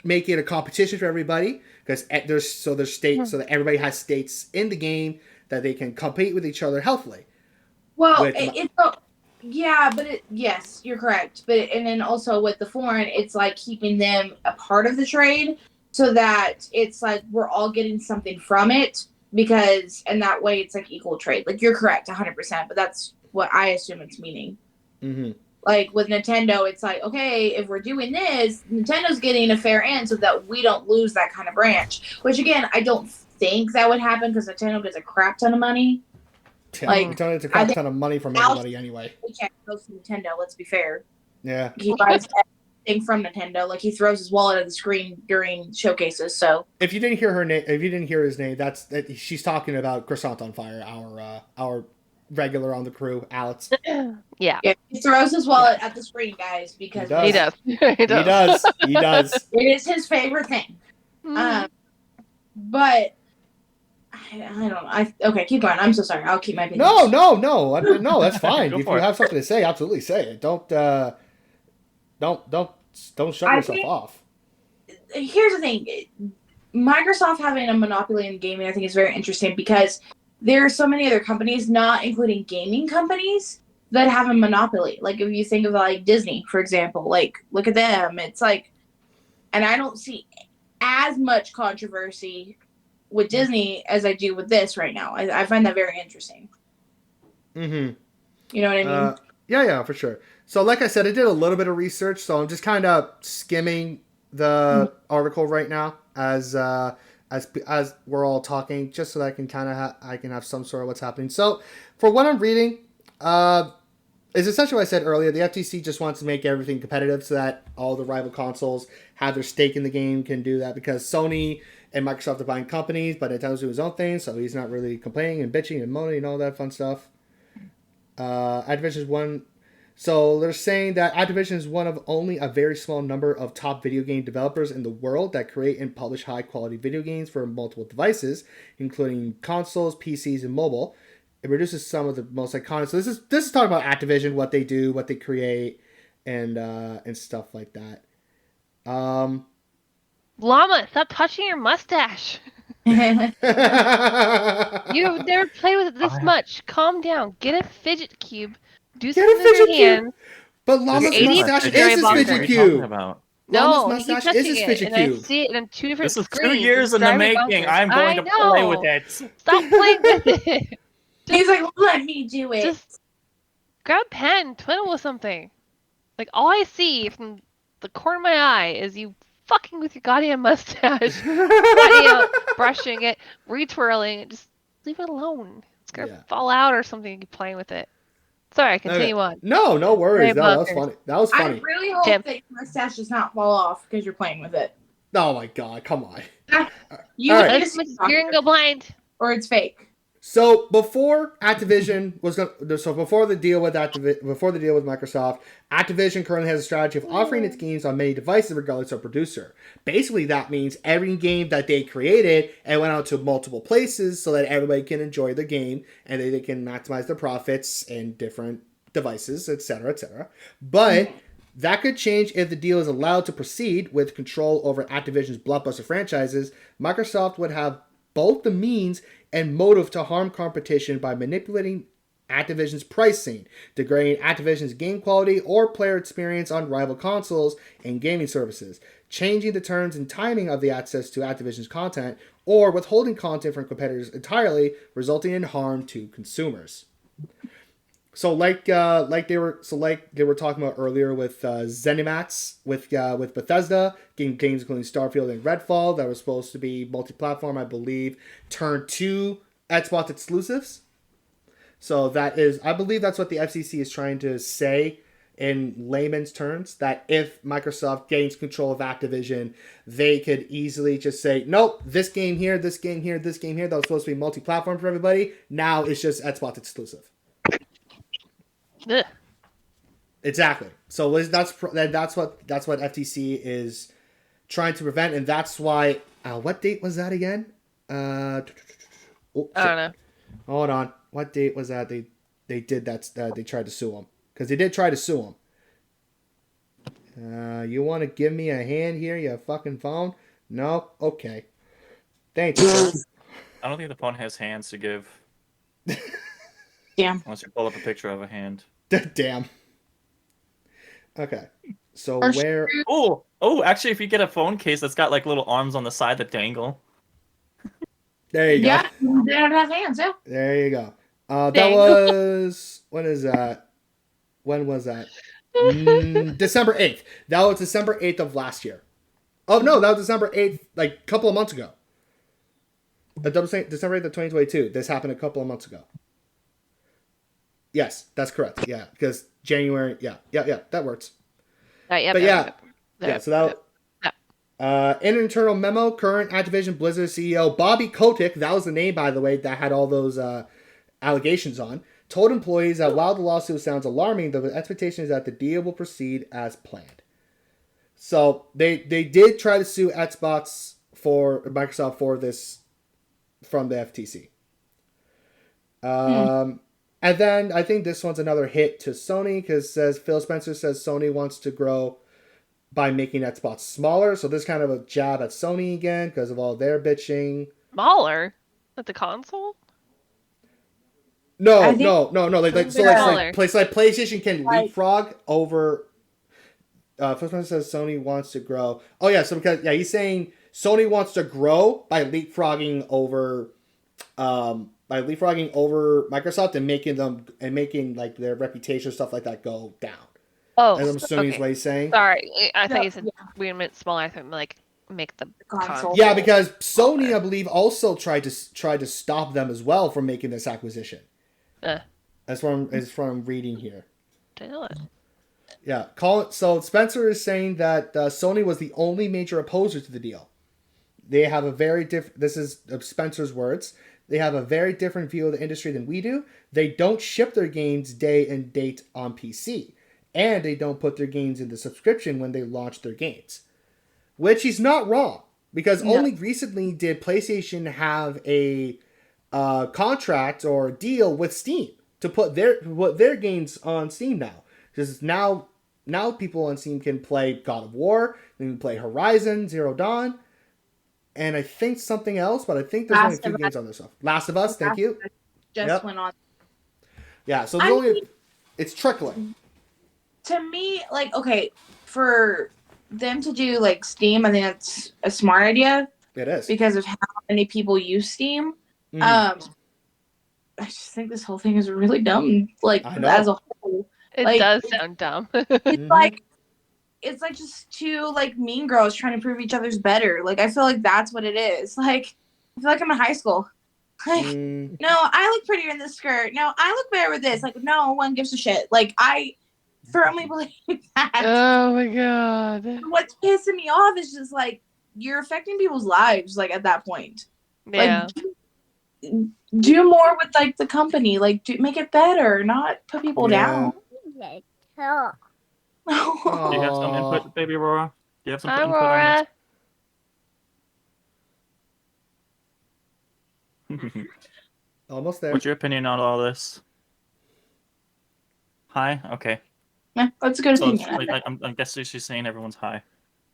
it a competition for everybody, because there's states, so that everybody has states in the game that they can compete with each other healthily. Well, yes, you're correct. And then also with the foreign, it's like keeping them a part of the trade so that it's like we're all getting something from it, and that way it's like equal trade. Like you're correct 100%, but that's what I assume it's meaning. Mm-hmm. Like with Nintendo, it's like, okay, if we're doing this, Nintendo's getting a fair end so that we don't lose that kind of branch, which again, I don't think that would happen because Nintendo gets a crap ton of money. Yeah, Nintendo gets a crap ton of money from everybody anyway. He can't go from Nintendo, let's be fair. Yeah. He buys everything from Nintendo. Like he throws his wallet at the screen during showcases. So if you didn't hear his name, she's talking about Croissant on Fire, our regular on the crew, Alex. Yeah. He throws his wallet at the screen, guys, because he does. He does. It is his favorite thing. But I don't know. Okay, keep going. I'm so sorry. I'll keep my opinion. No. That's fine. If you have something to say, absolutely say it. Don't shut yourself off. Here's the thing: Microsoft having a monopoly in gaming, I think, is very interesting because there are so many other companies, not including gaming companies, that have a monopoly. Like if you think of like Disney, for example, like look at them. It's like, and I don't see as much controversy with Disney as I do with this right now. I find that very interesting. Mm-hmm. You know what I mean? Yeah, for sure. So like I said, I did a little bit of research, so I'm just kind of skimming the article right now as we're all talking, just so that I can kind of I can have some sort of what's happening. So for what I'm reading, is essentially what I said earlier. The FTC just wants to make everything competitive so that all the rival consoles have their stake in the game, can do that, because Sony and Microsoft are buying companies, but Nintendo's doing his own thing, so he's not really complaining and bitching and moaning and all that fun stuff. Activision is one. So they're saying that Activision is one of only a very small number of top video game developers in the world that create and publish high-quality video games for multiple devices, including consoles, PCs, and mobile. It produces some of the most iconic. So this is talking about Activision, what they do, what they create, and stuff like that. Llama, stop touching your mustache. You've never played with it this much. Calm down. Get a fidget cube. Do something with your hands. But Llama's mustache is his fidget cube. No, Llama's he keeps mustache is touching his it, fidget and I cube. see it in 2 different This is screens. 2 years It's in the driving making. bonkers. I'm going I to play with know. it. Stop playing with it. He's like, let me do it. Just grab a pen, twiddle with something. Like, all I see from the corner of my eye is you fucking with your goddamn mustache. Goddamn brushing it, retwirling it. Just leave it alone. It's gonna fall out or something. You keep playing with it. Sorry, continue on. No worries. Very No, that was bonkers. funny. That was funny. I really hope Tim. that your mustache does not fall off because you're playing with it. Oh my god, come on. You All need right. to see a You're gonna doctor, go blind. or it's fake. So before Activision was going, so before the deal with Microsoft, Activision currently has a strategy of offering its games on many devices regardless of producer. Basically, that means every game that they created and went out to multiple places so that everybody can enjoy the game and they can maximize their profits in different devices, etc., etc. But that could change if the deal is allowed to proceed with control over Activision's blockbuster franchises. Microsoft would have both the means and motive to harm competition by manipulating Activision's pricing, degrading Activision's game quality or player experience on rival consoles and gaming services, changing the terms and timing of the access to Activision's content, or withholding content from competitors entirely, resulting in harm to consumers. So like they were talking about earlier with ZeniMax with Bethesda, games including Starfield and Redfall that were supposed to be multi-platform, I believe, turned to Xbox exclusives. So I believe that's what the FCC is trying to say in layman's terms, that if Microsoft gains control of Activision, they could easily just say, nope, this game here, this game here, this game here, that was supposed to be multi-platform for everybody, now it's just Xbox exclusive. Ugh. Exactly. So that's what FTC is trying to prevent, and that's why. What date was that again? I don't know. Hold on. What date was that? They did that. They tried to sue him because they did try to sue him. You want to give me a hand here? You fucking phone? No. Okay. Thank you. I don't think the phone has hands to give. Damn. Unless you pull up a picture of a hand. Damn. Okay. So Or where? Oh! Actually, if you get a phone case that's got like little arms on the side that dangle. There you go. Yeah, they don't have hands. Yeah. There you go. That Dang. was when is that? When was that? December 8th. That was December 8th of last year. Oh no, that was December 8th, like a couple of months ago. December 8th of 2022. This happened a couple of months ago. Yes, that's correct. Yeah, because January. Yeah, that works. So that. In an internal memo, current Activision Blizzard CEO Bobby Kotick, that was the name, by the way, that had all those allegations on, told employees that while the lawsuit sounds alarming, the expectation is that the deal will proceed as planned. So they did try to sue Microsoft for this from the FTC. And then I think this one's another hit to Sony because Phil Spencer says Sony wants to grow by making Xbox smaller. So this is kind of a jab at Sony again because of all their bitching. Smaller? At the console? No. Smaller. PlayStation can leapfrog over. Phil Spencer says Sony wants to grow. Oh yeah, so because he's saying Sony wants to grow by leapfrogging over Microsoft and making like their reputation, stuff like that, go down. Oh, I'm assuming is what he's saying. Sorry, I thought you said we meant smaller. I thought like make the console. Yeah, because Sony, I believe, also tried to stop them as well from making this acquisition. That's from reading here. Damn it. Yeah, so Spencer is saying that Sony was the only major opposer to the deal. They have a very different. This is Spencer's words. They have a very different view of the industry than we do. They don't ship their games day and date on PC. And they don't put their games into subscription when they launch their games. Which he's not wrong. Because only recently did PlayStation have a contract or deal with Steam to put their games on Steam now. Because now people on Steam can play God of War, they can play Horizon, Zero Dawn, and I think something else, but I think there's only a few games on this stuff. Last of Us, thank you. Just went on. Yeah, so it's trickling. To me, like, okay, for them to do like Steam, I think that's a smart idea It is. because of how many people use Steam. Mhm. I just think this whole thing is really dumb. Like I know. as a whole, It like, does sound dumb. Mhm. it's like just two like mean girls trying to prove each other's better. Like I feel like that's what it is. Like I feel like I'm in high school. Like Mm. no, I look prettier in this skirt. No, I look better with this. Like no one gives a shit. Like I firmly believe that. Oh my god. What's pissing me off is just like you're affecting people's lives. Like at that point, Yeah. like do more with like the company. Like make it better, not put people Yeah. down. Do you have some Aw. input, baby Aurora? Do you have some Hi, input on Aurora. this? Almost there. What's your opinion on all this? Hi. Okay. Yeah, that's a good So opinion. I'm guessing she's saying everyone's hi.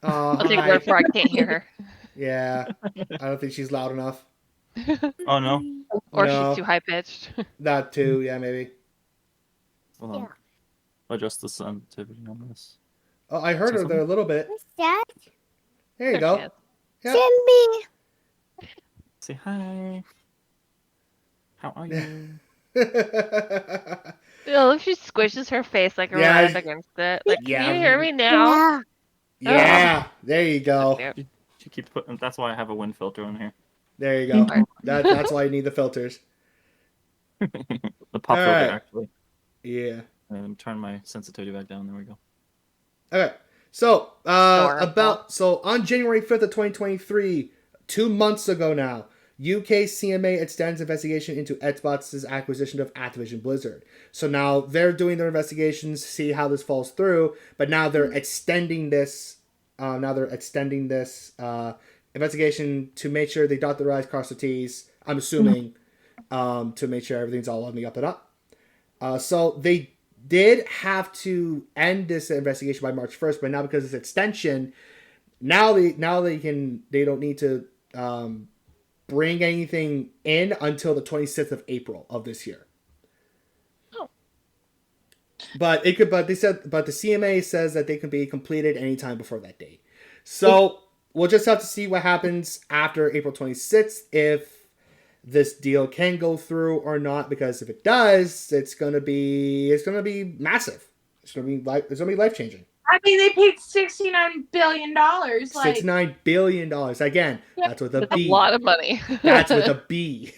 I'll take Hi. word for I can't hear her. Yeah. I don't think she's loud enough. Oh no. Or No. she's too high pitched. That too. Yeah, maybe. Hold on. Adjust the sensitivity on this. Oh, I heard Say her there a little bit. What's that? There you There she go. is. Yeah. Jimmy. Say hi. How are you? Oh, look, she squishes her face like Yeah. right up against it. Like, Yeah. can you hear me now? Yeah. Yeah. There you go. Cute. She keeps putting. That's why I have a wind filter in here. There you go. Alright. That's why you need the filters. The pop filter Alright. actually. Yeah. Turn my sensitivity back down. There we go. Okay. So, Adorable. on January 5th of 2023, 2 months ago now, UK CMA extends investigation into Xbox's acquisition of Activision Blizzard. So now they're doing their investigations to see how this falls through, but now they're extending this investigation to make sure they dot the I's, cross the T's, I'm assuming, to make sure everything's all on the up and up. So they did have to end this investigation by March 1st, but now because it's extension, now they don't need to bring anything in until the 26th of April of this year. Oh. But the CMA says that they can be completed anytime before that date. So we'll just have to see what happens after April 26th if this deal can go through or not, because if it does, it's gonna be massive. It's gonna be life changing. I mean, they paid $69 billion. Like, $69 billion. Again, Yeah. that's with a That's B. a lot of money. That's with a B.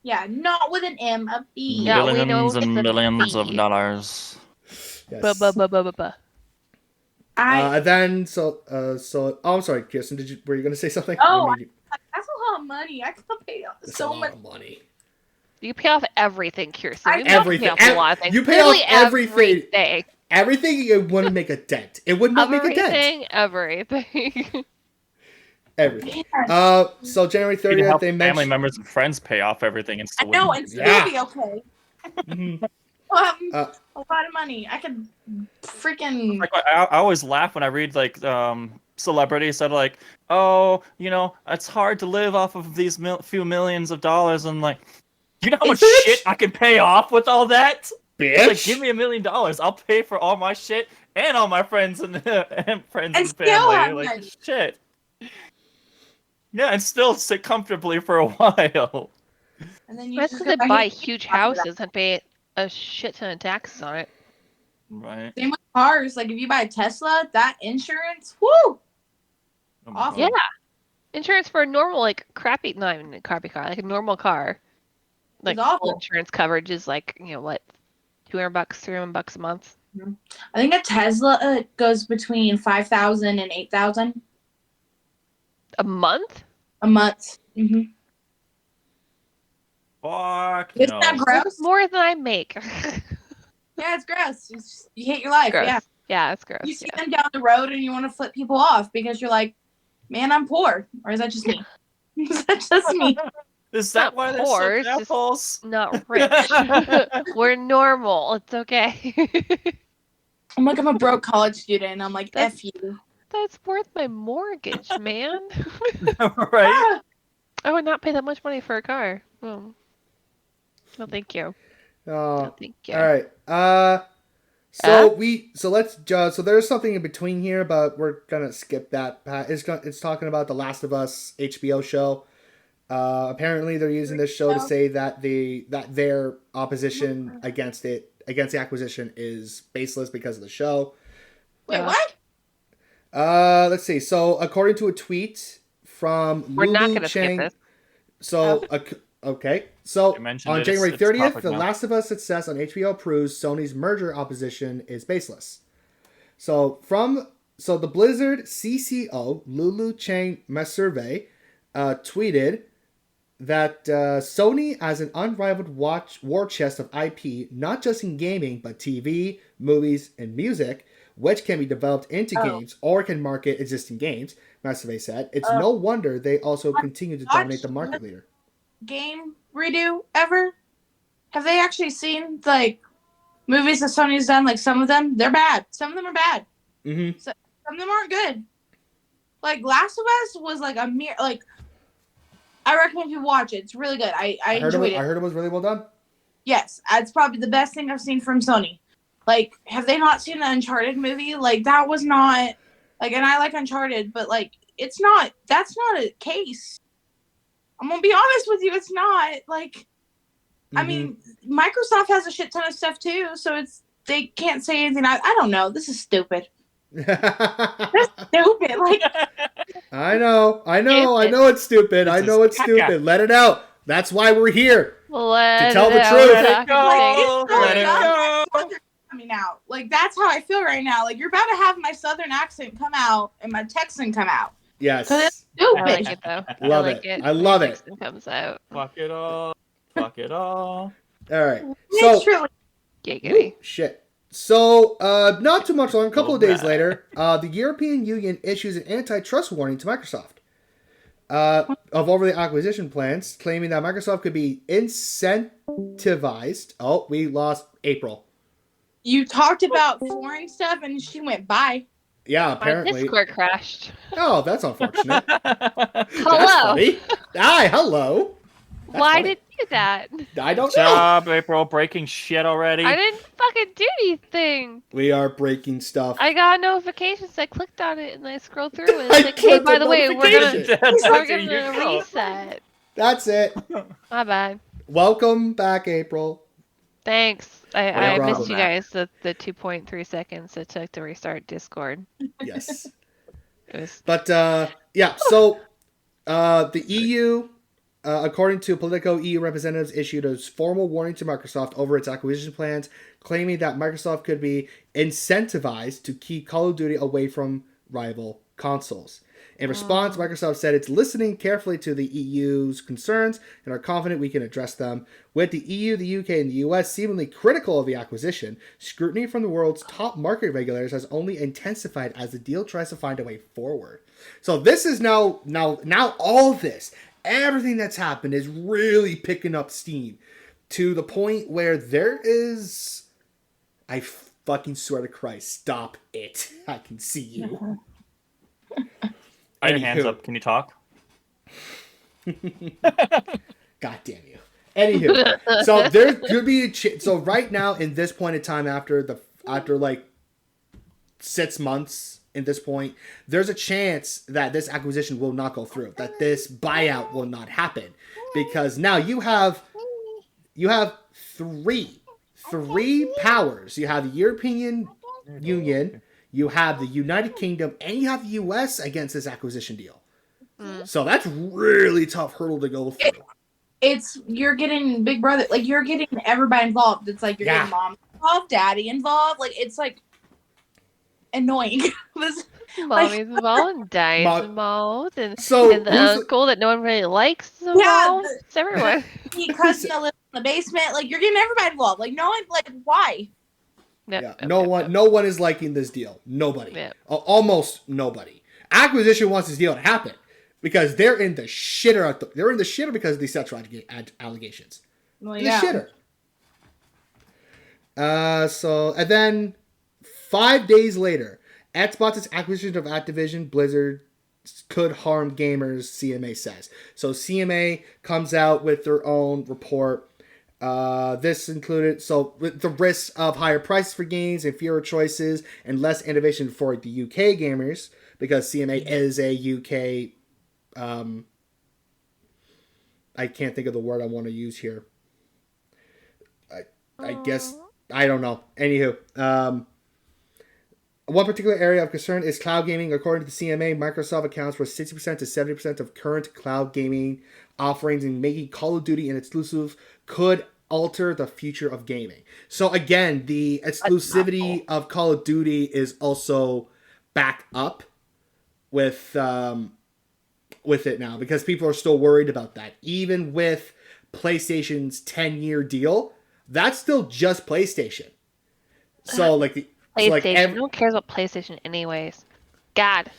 yeah, not with an M, a B. Yeah, we know Millions and it's a millions of B. dollars. Yes. Ba-ba-ba-ba-ba-ba. I I'm sorry, Kirsten. Were you gonna say something? Oh, I mean, that's a lot of money. I could pay it's so a lot much. of money. You pay off everything, Kirsten. I- We don't Everything. pay off a lot of things. You pay Literally off everything. everything. Everything you wouldn't make a dent. It would not make a dent. Everything. Everything. So January You can 30th, help they family mentioned. members and friends pay off everything and I still know, win. and still Yeah. be okay. Mhm. A lot of money. I could freaking. Like I always laugh when I read like celebrities that are like, oh, it's hard to live off of these few millions of dollars. And like, you know how much Bitch. shit I can pay off with all that? Bitch. Like, give me $1 million, I'll pay for all my shit and all my friends and friends and still have family. Like money. shit. Yeah, and still sit comfortably for a while. And then you That's just because go they back buy and- huge houses and pay a shit ton of taxes on it. Right. Same with cars. Like if you buy a Tesla, that insurance, woo! Oh my Awful. God. Yeah. Insurance for a normal, like, crappy, not even a crappy car, like a normal car. Like, awful. full insurance coverage is like, what, $200, $300 a month? I think a Tesla goes between 5,000 and 8,000 A month? a month. Mm-hmm. Fuck Isn't that no. gross? That's more than I make. Yeah, it's gross. You hate your life. Gross. Yeah. Yeah, it's gross. You see Yeah. them down the road and you want to flip people off because you're like, man, I'm poor. Or is that just me? Is that just me? Is that Not why they're poor, such it's just- assholes? Not rich. We're normal. It's okay. I'm like, I'm a broke college student. And I'm like, That's- F you. That's worth my mortgage, man. Right? Ah, I would not pay that much money for a car. Oh. No, thank you. Oh, No, thank you. all right. So there's something in between here, but we're gonna skip that. It's talking about the Last of Us HBO show. Apparently, they're using this show to say that their opposition against the acquisition is baseless because of the show. Wait, what? Let's see. So, according to a tweet from We're not Lulu going to skip Chang, this. so okay. So You mentioned on it, January it's 30th, topic The now. Last of Us success on HBO proves Sony's merger opposition is baseless. So the Blizzard CCO Lulu Chang Mesurvey tweeted that Sony has an unrivaled war chest of IP, not just in gaming, but TV, movies, and music, which can be developed into games or can market existing games, Mesurvey said. It's no wonder they also continue to dominate the market leader. Game redo ever? Have they actually seen, like, movies that Sony's done? Like, some of them, they're bad. Some of them are bad. Mm-hmm. Some of them aren't good. Like, Last of Us was, like, a mere, like, I recommend you watch it. It's really good. I enjoyed it. I heard it was really well done. Yes, it's probably the best thing I've seen from Sony. Like, have they not seen the Uncharted movie? Like, that was not, like, and I like Uncharted, but, like, that's not a case. I'm gonna be honest with you, it's not. Like, I mean, Microsoft has a shit ton of stuff, too, so they can't say anything. I don't know. This is stupid. Stupid. Like, I know it's stupid. I know it's stupid. Let it out. That's why we're here. Let To tell it the out. truth. Let it go. Like, Let it go. Southern coming out. Like, that's how I feel right now. Like, you're about to have my Southern accent come out and my Texan come out. Yes. Because it's I like stupid. it though. Love I like it. it. I love it. When comes out. Fuck it all. Fuck it all. All right. It's So true. Giggity. shit. So not too much long. A couple of days bad. later, the European Union issues an antitrust warning to Microsoft of over the acquisition plans, claiming that Microsoft could be incentivized. Oh, we lost April. You talked about foreign stuff and she went by. Yeah, My apparently. Discord crashed. Oh, that's unfortunate. That's Hello. funny. Hi, hello. That's Why funny. did you do that? I don't know. Job, April, breaking shit already. I didn't fucking do anything. We are breaking stuff. I got notifications. I clicked on it and I scrolled through it. I It's like, hey, clicked by the the way, we're notification. gonna reset. That's it. My bad. Welcome back, April. Thanks. No I problem. missed you guys the 2.3 seconds it took to restart Discord. Yes. It was But yeah, so the EU, according to Politico, EU representatives issued a formal warning to Microsoft over its acquisition plans, claiming that Microsoft could be incentivized to keep Call of Duty away from rival consoles. In response, Microsoft said it's listening carefully to the EU's concerns and are confident we can address them. With the EU, the UK, and the US seemingly critical of the acquisition, scrutiny from the world's top market regulators has only intensified as the deal tries to find a way forward. So this is now all this, everything that's happened is really picking up steam to the point where there is, I fucking swear to Christ, stop it. I can see you. Put your hands up. Can you talk? God damn you. Anywho, so there could be so right now in this point in time after like 6 months in this point, there's a chance that this acquisition will not go through, that this buyout will not happen, because now you have three powers. You have the European Union, you have the United Kingdom, and you have the US against this acquisition deal. So that's really tough hurdle to go through. You're getting Big Brother, like, you're getting everybody involved. It's like you're getting mom involved, daddy involved. Like, it's like annoying. mommy's involved, daddy's involved, and So the uncle that no one really likes is Yeah, involved. It's everyone. the cousin that lives in the basement. Like, you're getting everybody involved. Like, no one, like, why? Yep, No one is liking this deal. Nobody. Yep. Almost nobody. Acquisition wants this deal to happen because they're in the shitter. They're in the shitter because of these sexual allegations. Well, The shitter. And then 5 days later, Xbox's acquisition of Activision Blizzard could harm gamers, CMA says. So CMA comes out with their own report. This included with the risks of higher prices for games and fewer choices and less innovation for the UK gamers, because CMA is a UK. I can't think of the word I want to use here. I guess I don't know. Anywho, one particular area of concern is cloud gaming. According to the CMA, Microsoft accounts for 60% to 70% of current cloud gaming offerings, and making Call of Duty an exclusive could alter the future of gaming. So again, the exclusivity of Call of Duty is also backed up with it now, because people are still worried about that. Even with PlayStation's 10-year deal, that's still just PlayStation. So like the PlayStation. No one cares about PlayStation anyways. God.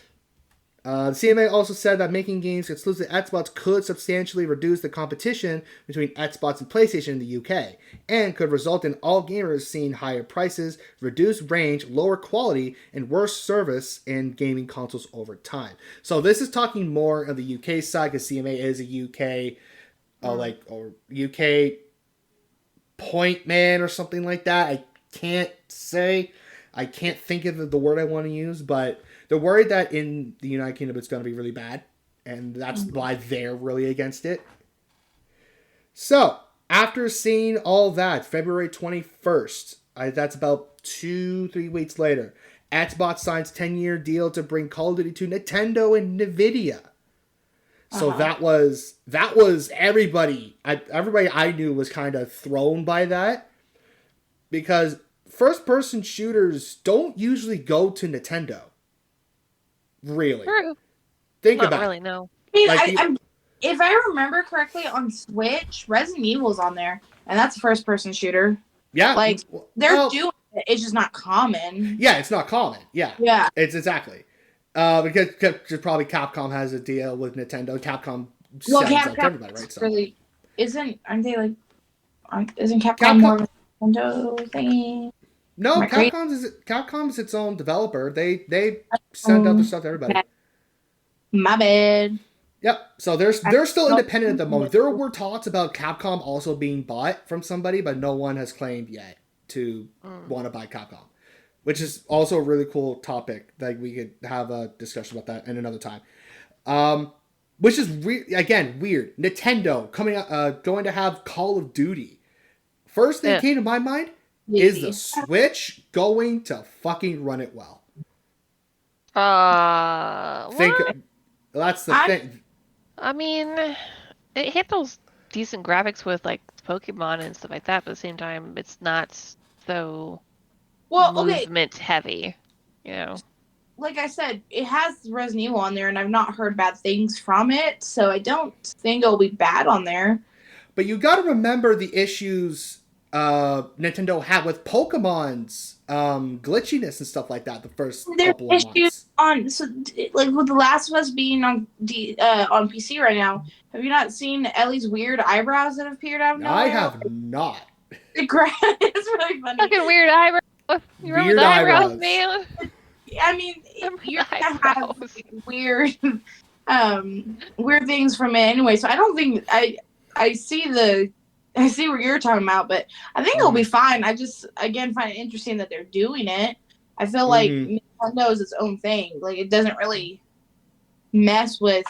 The CMA also said that making games exclusive to Xbox could substantially reduce the competition between Xbox and PlayStation in the UK, and could result in all gamers seeing higher prices, reduced range, lower quality, and worse service in gaming consoles over time. So this is talking more on the UK side, because CMA is a UK, or UK point man or something like that. I can't think of the word I want to use, but they're worried that in the United Kingdom it's going to be really bad, and that's why they're really against it. So, after seeing all that, February 21st, that's about 2-3 weeks later, Xbox signs 10-year deal to bring Call of Duty to Nintendo and Nvidia. So that was everybody I knew was kind of thrown by that, because first-person shooters don't usually go to Nintendo. Really? True. Think Not about really, it. no. I mean, if I remember correctly, on Switch, Resident Evil's on there, and that's a first-person shooter. Yeah. Like, they're doing it. It's just not common. Yeah, it's not common. Yeah. Yeah. It's exactly. Because probably Capcom has a deal with Nintendo. Capcom sells out to everybody, right? So. Really, isn't Capcom more of a Nintendo thingy? No, Capcom's its own developer. They send out their stuff to everybody. My bad. Yep. So they're still independent at the moment. There were talks about Capcom also being bought from somebody, but no one has claimed yet to want to buy Capcom, which is also a really cool topic that we could have a discussion about that in another time. Which is again weird. Nintendo going to have Call of Duty. First thing that came to my mind. Is the Switch going to fucking run it well? That's the thing. I mean, it handles decent graphics with like Pokemon and stuff like that, but at the same time, it's not so movement heavy, you know. Like I said, it has Resident Evil on there, and I've not heard bad things from it, so I don't think it'll be bad on there. But you got to remember the issues Nintendo had with Pokemon's glitchiness and stuff like that the first couple of months. Like with The Last of Us being on PC right now, have you not seen Ellie's weird eyebrows that have appeared out of nowhere? I have not. It's really funny. Fucking weird eyebrows. You remember the eyebrows, man? I mean, you're gonna have weird things from it anyway. So I don't think I see what you're talking about, but I think it'll be fine. I just, again, find it interesting that they're doing it. I feel like Nintendo is its own thing. Like, it doesn't really mess with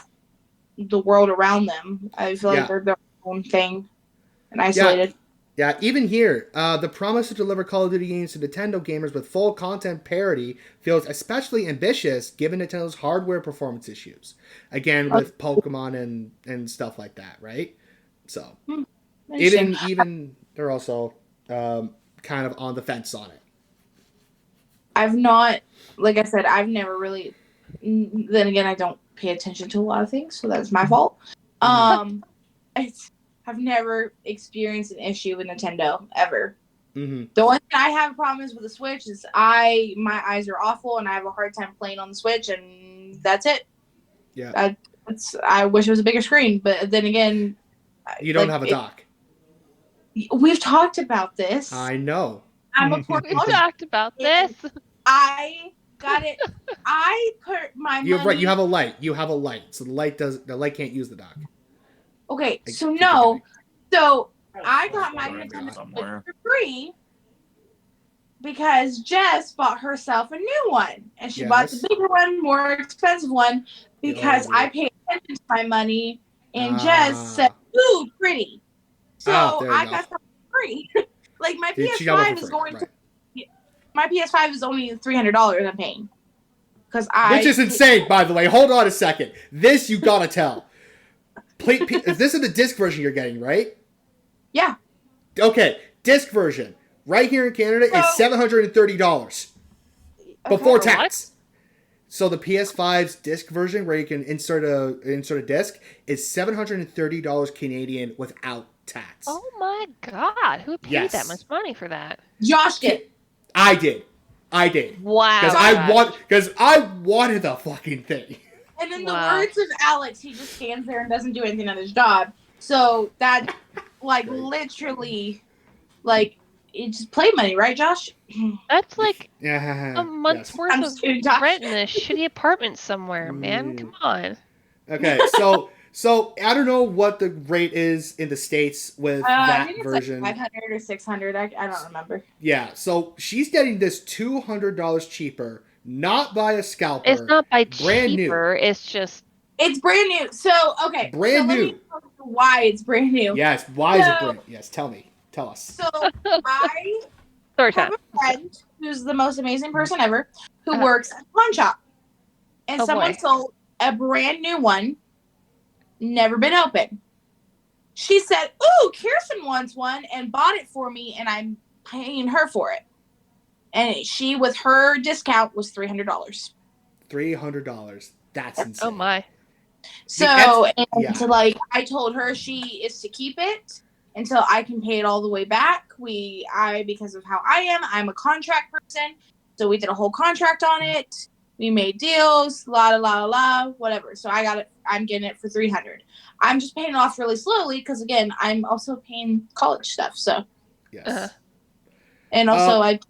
the world around them. I feel like they're their own thing and isolated. Yeah, even here, the promise to deliver Call of Duty games to Nintendo gamers with full content parity feels especially ambitious given Nintendo's hardware performance issues. Again, with Pokemon and stuff like that, right? So... Even they're also kind of on the fence on it. I've not, like I said, I've never really. Then again, I don't pay attention to a lot of things, so that's my fault. I've never experienced an issue with Nintendo ever. The only thing I have a problem is with the Switch is my eyes are awful and I have a hard time playing on the Switch, and that's it. Yeah, I wish it was a bigger screen, but then again, you don't have a dock. We've talked about this. I know. We've talked about this. I got it. I put my money. Right. You have a light. So the light can't use the dock. Okay. So no. So I got my Nintendo Switch for free because Jess bought herself a new one, and she bought the bigger one, more expensive one, because I paid attention to my money, and Jess said, "Ooh, pretty." So I got something free. Like my PS5 is going to. My PS5 is only $300 I'm paying. Which is insane, by the way. Hold on a second. This you gotta tell. This is the disc version you're getting, right? Yeah. Okay, disc version. Right here in Canada is $730 before tax. So the PS5's disc version, where you can insert a disc, is $730 Canadian without tax. Oh my god! Who paid that much money for that? Josh did. I did. Wow. Because I wanted the fucking thing. And in the words of Alex, he just stands there and doesn't do anything on his job. So that, like, literally, like, it's just play money, right, Josh? That's like a month's worth of rent in a shitty apartment somewhere, man. Come on. Okay, so I don't know what the rate is in the States with that I think it's version. like 500 or 600. I don't remember. Yeah, so she's getting this $200 cheaper, not by a scalper. It's not by brand cheaper. New. It's just it's brand new. So okay, brand new. Let me tell you why it's brand new. Yes, why is it brand? Yes, tell us. So I have a friend who's the most amazing person ever who works at a pawn shop, and someone sold a brand new one. Never been open. She said, "Ooh, Kirsten wants one," and bought it for me, and I'm paying her for it. And she, with her discount, was $300. $300. That's insane. Oh my! So, like, I told her she is to keep it until I can pay it all the way back. Because of how I'm a contract person, so we did a whole contract on it. We made deals, whatever. So I got it. I'm getting it for $300. I'm just paying it off really slowly because, again, I'm also paying college stuff. So yes, and also I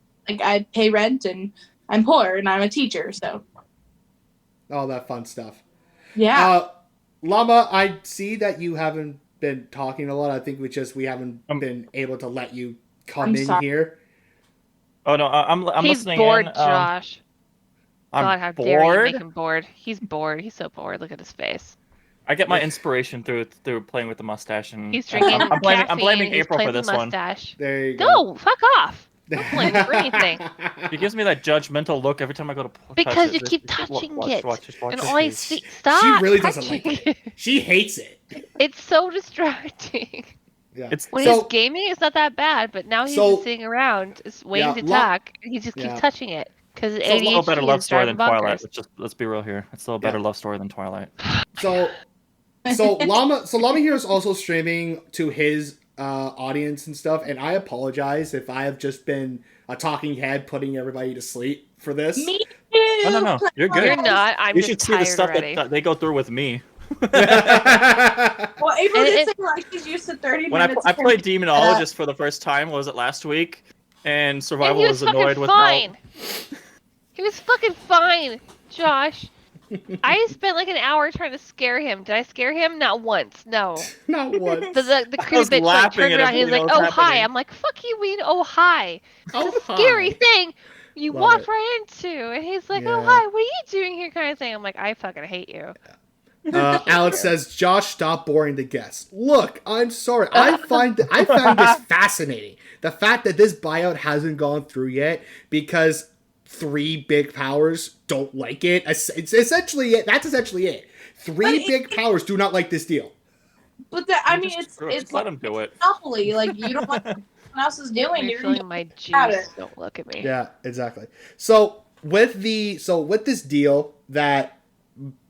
pay rent and I'm poor and I'm a teacher. So all that fun stuff. Yeah. Llama, I see that you haven't been talking a lot. I think we haven't been able to let you come in here. Oh no, I'm He's listening. Bored, in. Josh. I'm God, how bored. dare you make him bored? He's bored. He's so bored. Look at his face. I get my inspiration through playing with the mustache, and he's drinking I'm blaming April for this one. There you go. No, fuck off. Don't blame him for anything. He gives me that judgmental look every time I go to because you keep touching it. And always stop. She really doesn't like it. She hates it. It's so distracting. Yeah. When he's gaming, it's not that bad, but now he's just sitting around, just waiting to talk, and he just keeps touching it. Because it's a little better love story than Twilight. Let's be real here. It's a little better love story than Twilight. So Llama here is also streaming to his audience and stuff, and I apologize if I have just been a talking head putting everybody to sleep for this. Me too. No, you're good. You're not. I'm you just should see the stuff that they go through with me. Well, April did say like she's used to 30 minutes. When I played Demonologist for the first time, was it last week? And Survival was annoyed with how... He was fucking fine, Josh. I spent like an hour trying to scare him. Did I scare him? Not once. No. Not once. The creepy bitch like, turned around. He was like, "Oh hi." I'm like, "Fuck you, mean oh hi." It's a scary thing you walk right into, and he's like, "Oh hi, what are you doing here?" Kind of thing. I'm like, I fucking hate you. Alex says, "Josh, stop boring the guests." Look, I'm sorry. I found this fascinating. The fact that this buyout hasn't gone through yet because 3 big powers don't like it. It's essentially it. That's essentially it. 3 big powers do not like this deal. But it's let them do it. Monopoly. Like you don't want someone else is doing. You're feeling my juice. Don't look at me. Yeah, exactly. So with this deal that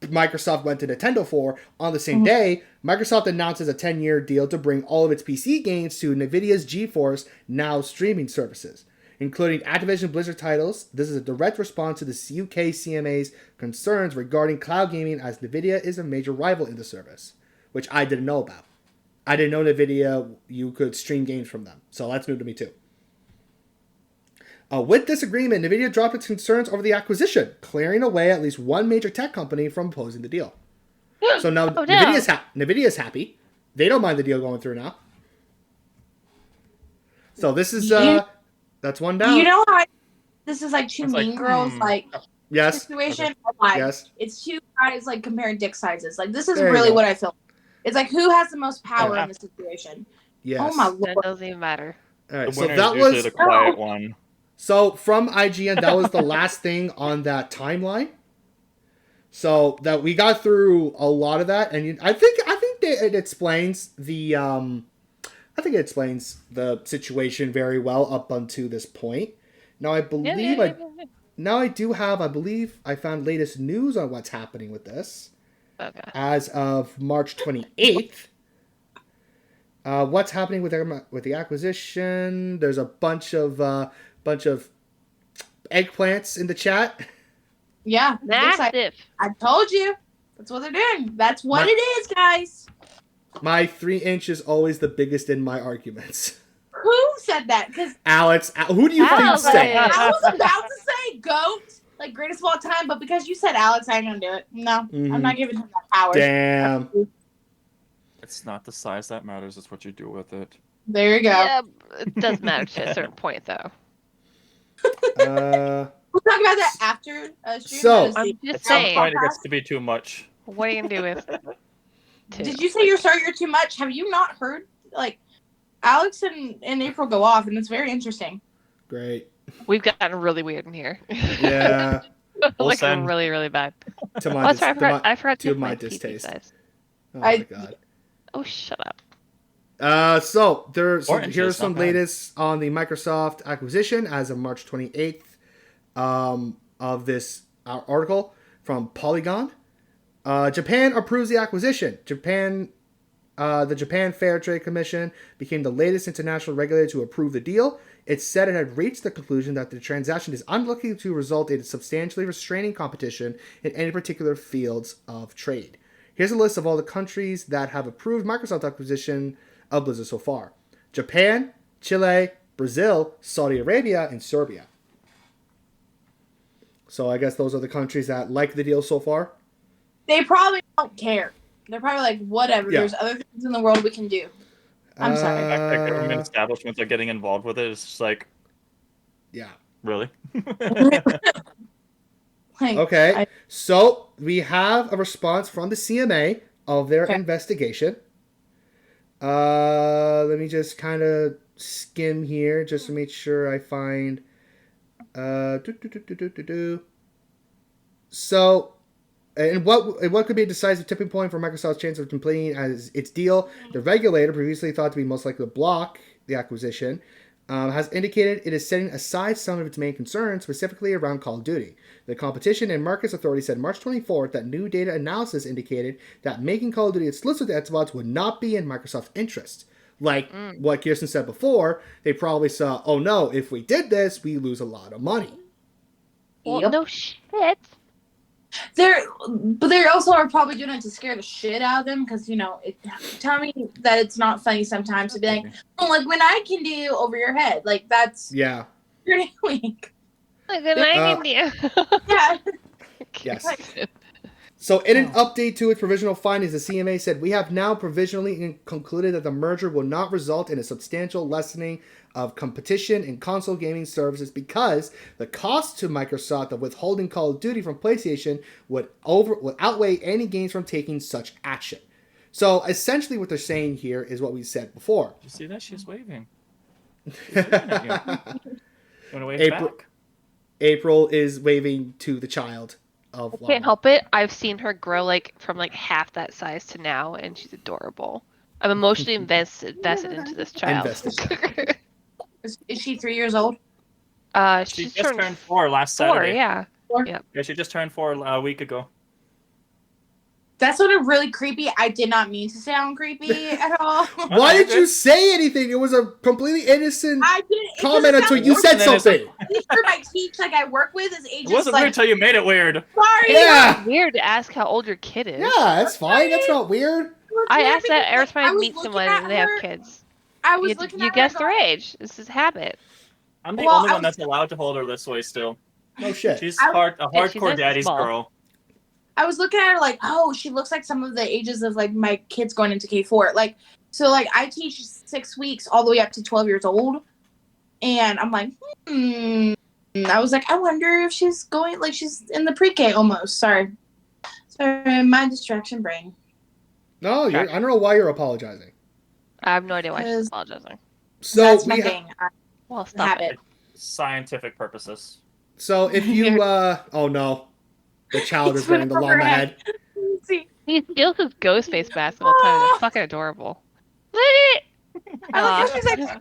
Microsoft went to Nintendo for on the same day, Microsoft announces a 10-year deal to bring all of its PC games to NVIDIA's GeForce Now streaming services, including Activision Blizzard titles. This is a direct response to the UK CMA's concerns regarding cloud gaming, as NVIDIA is a major rival in the service, which I didn't know about. I didn't know NVIDIA, you could stream games from them, so that's new to me too. With this agreement, NVIDIA dropped its concerns over the acquisition, clearing away at least one major tech company from opposing the deal. So now NVIDIA's happy. They don't mind the deal going through now. So this is You- that's one down. You know how this is like two It's like, mean girls like Yes. situation? Like, Yes. it's two guys like comparing dick sizes. Like this is There you really go. what I feel. It's like who has the most power Yeah. in the situation. Yes. Oh my That lord. doesn't even matter. All right. The So winner that is usually was the quiet one. so from IGN. That was the last thing on that timeline. So that we got through a lot of that, and I think it explains the I think it explains the situation very well up until this point. Now I believe I believe I found latest news on what's happening with this. Okay. As of March 28th. What's happening with the acquisition? There's a bunch of eggplants in the chat. Yeah. dick size. Massive. I told you. That's what they're doing. That's what it is, guys. My 3 inch is always the biggest in my arguments. Who said that? Because Alex, who do you Alex. think said? I was about to say GOAT, like greatest of all time, but because you said Alex, I ain't gonna do it. No, I'm not giving him that power. Damn. It's not the size that matters, it's what you do with it. There you go. Yeah, it does matter to a certain point, though. We'll talk about that after stream. So- That is I'm the- just At some saying. point, it gets to be too much. What are you gonna do with? Did you say you're sorry you're too much? Have you not heard like Alex and April go off, and it's very interesting. Great. We've gotten really weird in here. Yeah. We'll like send- really, really bad. To Oh, my sorry, I forgot to to my my PP distaste. size. Oh my god. Oh, shut up. So Or inches, here's some not bad. latest on the Microsoft acquisition as of March 28th of this article from Polygon. Japan approves the acquisition. The Japan Fair Trade Commission became the latest international regulator to approve the deal. It said it had reached the conclusion that the transaction is unlikely to result in substantially restraining competition in any particular fields of trade. Here's a list of all the countries that have approved Microsoft acquisition of Blizzard so far. Japan, Chile, Brazil, Saudi Arabia, and Serbia. So I guess those are the countries that like the deal so far. They probably don't care. They're probably like, whatever. Yeah. There's other things in the world we can do. I'm sorry. The fact that government establishments are getting involved with it is just like, Yeah. really? Like, Okay. So we have a response from the CMA of their Okay. investigation. Let me just kind of skim here just to make sure I find. So, and what could be a decisive tipping point for Microsoft's chance of completing as its deal? The regulator, previously thought to be most likely to block the acquisition, has indicated it is setting aside some of its main concerns, specifically around Call of Duty. The Competition and Markets Authority said March 24th that new data analysis indicated that making Call of Duty exclusive to Xbox would not be in Microsoft's interest. Like what Kirsten said before, they probably saw, oh no, if we did this, we lose a lot of money. Well, Yep. no shit. But they also are probably doing it to scare the shit out of them because, tell me that it's not funny sometimes to be like, oh, like when I can do over your head. Like, that's Yeah. pretty weak. Like, good night, India. Yeah. Yes. So in an update to its provisional findings, the CMA said, we have now provisionally concluded that the merger will not result in a substantial lessening of competition in console gaming services because the cost to Microsoft of withholding Call of Duty from PlayStation would outweigh any gains from taking such action. So essentially what they're saying here is what we said before. You see that? She's waving. You want to wave April- back? April is waving to the child of I can't Lana. help it. I've seen her grow from half that size to now, and she's adorable. I'm emotionally invested into this child. Invested. Is she 3 years old? She She's just turned 4 last Saturday. Yeah. Yeah, she just turned 4 a week ago. That sounded really creepy. I did not mean to sound creepy at all. Why did you say anything? It was a completely innocent I didn't. It comment doesn't until sound you worse said than innocent. something. teacher my teach like I work with is ages It wasn't like weird until you made it weird. sorry. Yeah. It's weird to ask how old your kid is. Yeah, that's fine. That's not weird. I ask that every time I was meet looking someone at and they have her- kids. I was You, looking you at guess her their going- age. This is habit. I'm the Well, only I one was- that's allowed to hold her this way still. No shit. She's I- a Yeah, she's hardcore nice and daddy's small. girl. I was looking at her like, oh, she looks like some of the ages of like my kids going into K4. Like, so like I teach 6 weeks all the way up to 12 years old. And I'm like, I was like, I wonder if she's going, like, she's in the pre-K almost. Sorry, my distraction brain. No, I don't know why you're apologizing. I have no idea why she's apologizing. So That's my thing. Well, stop it. Scientific purposes. So if you, oh no, the child is wearing the llama head. He steals his ghost face mask all the time. It's fucking adorable. I like how she's like,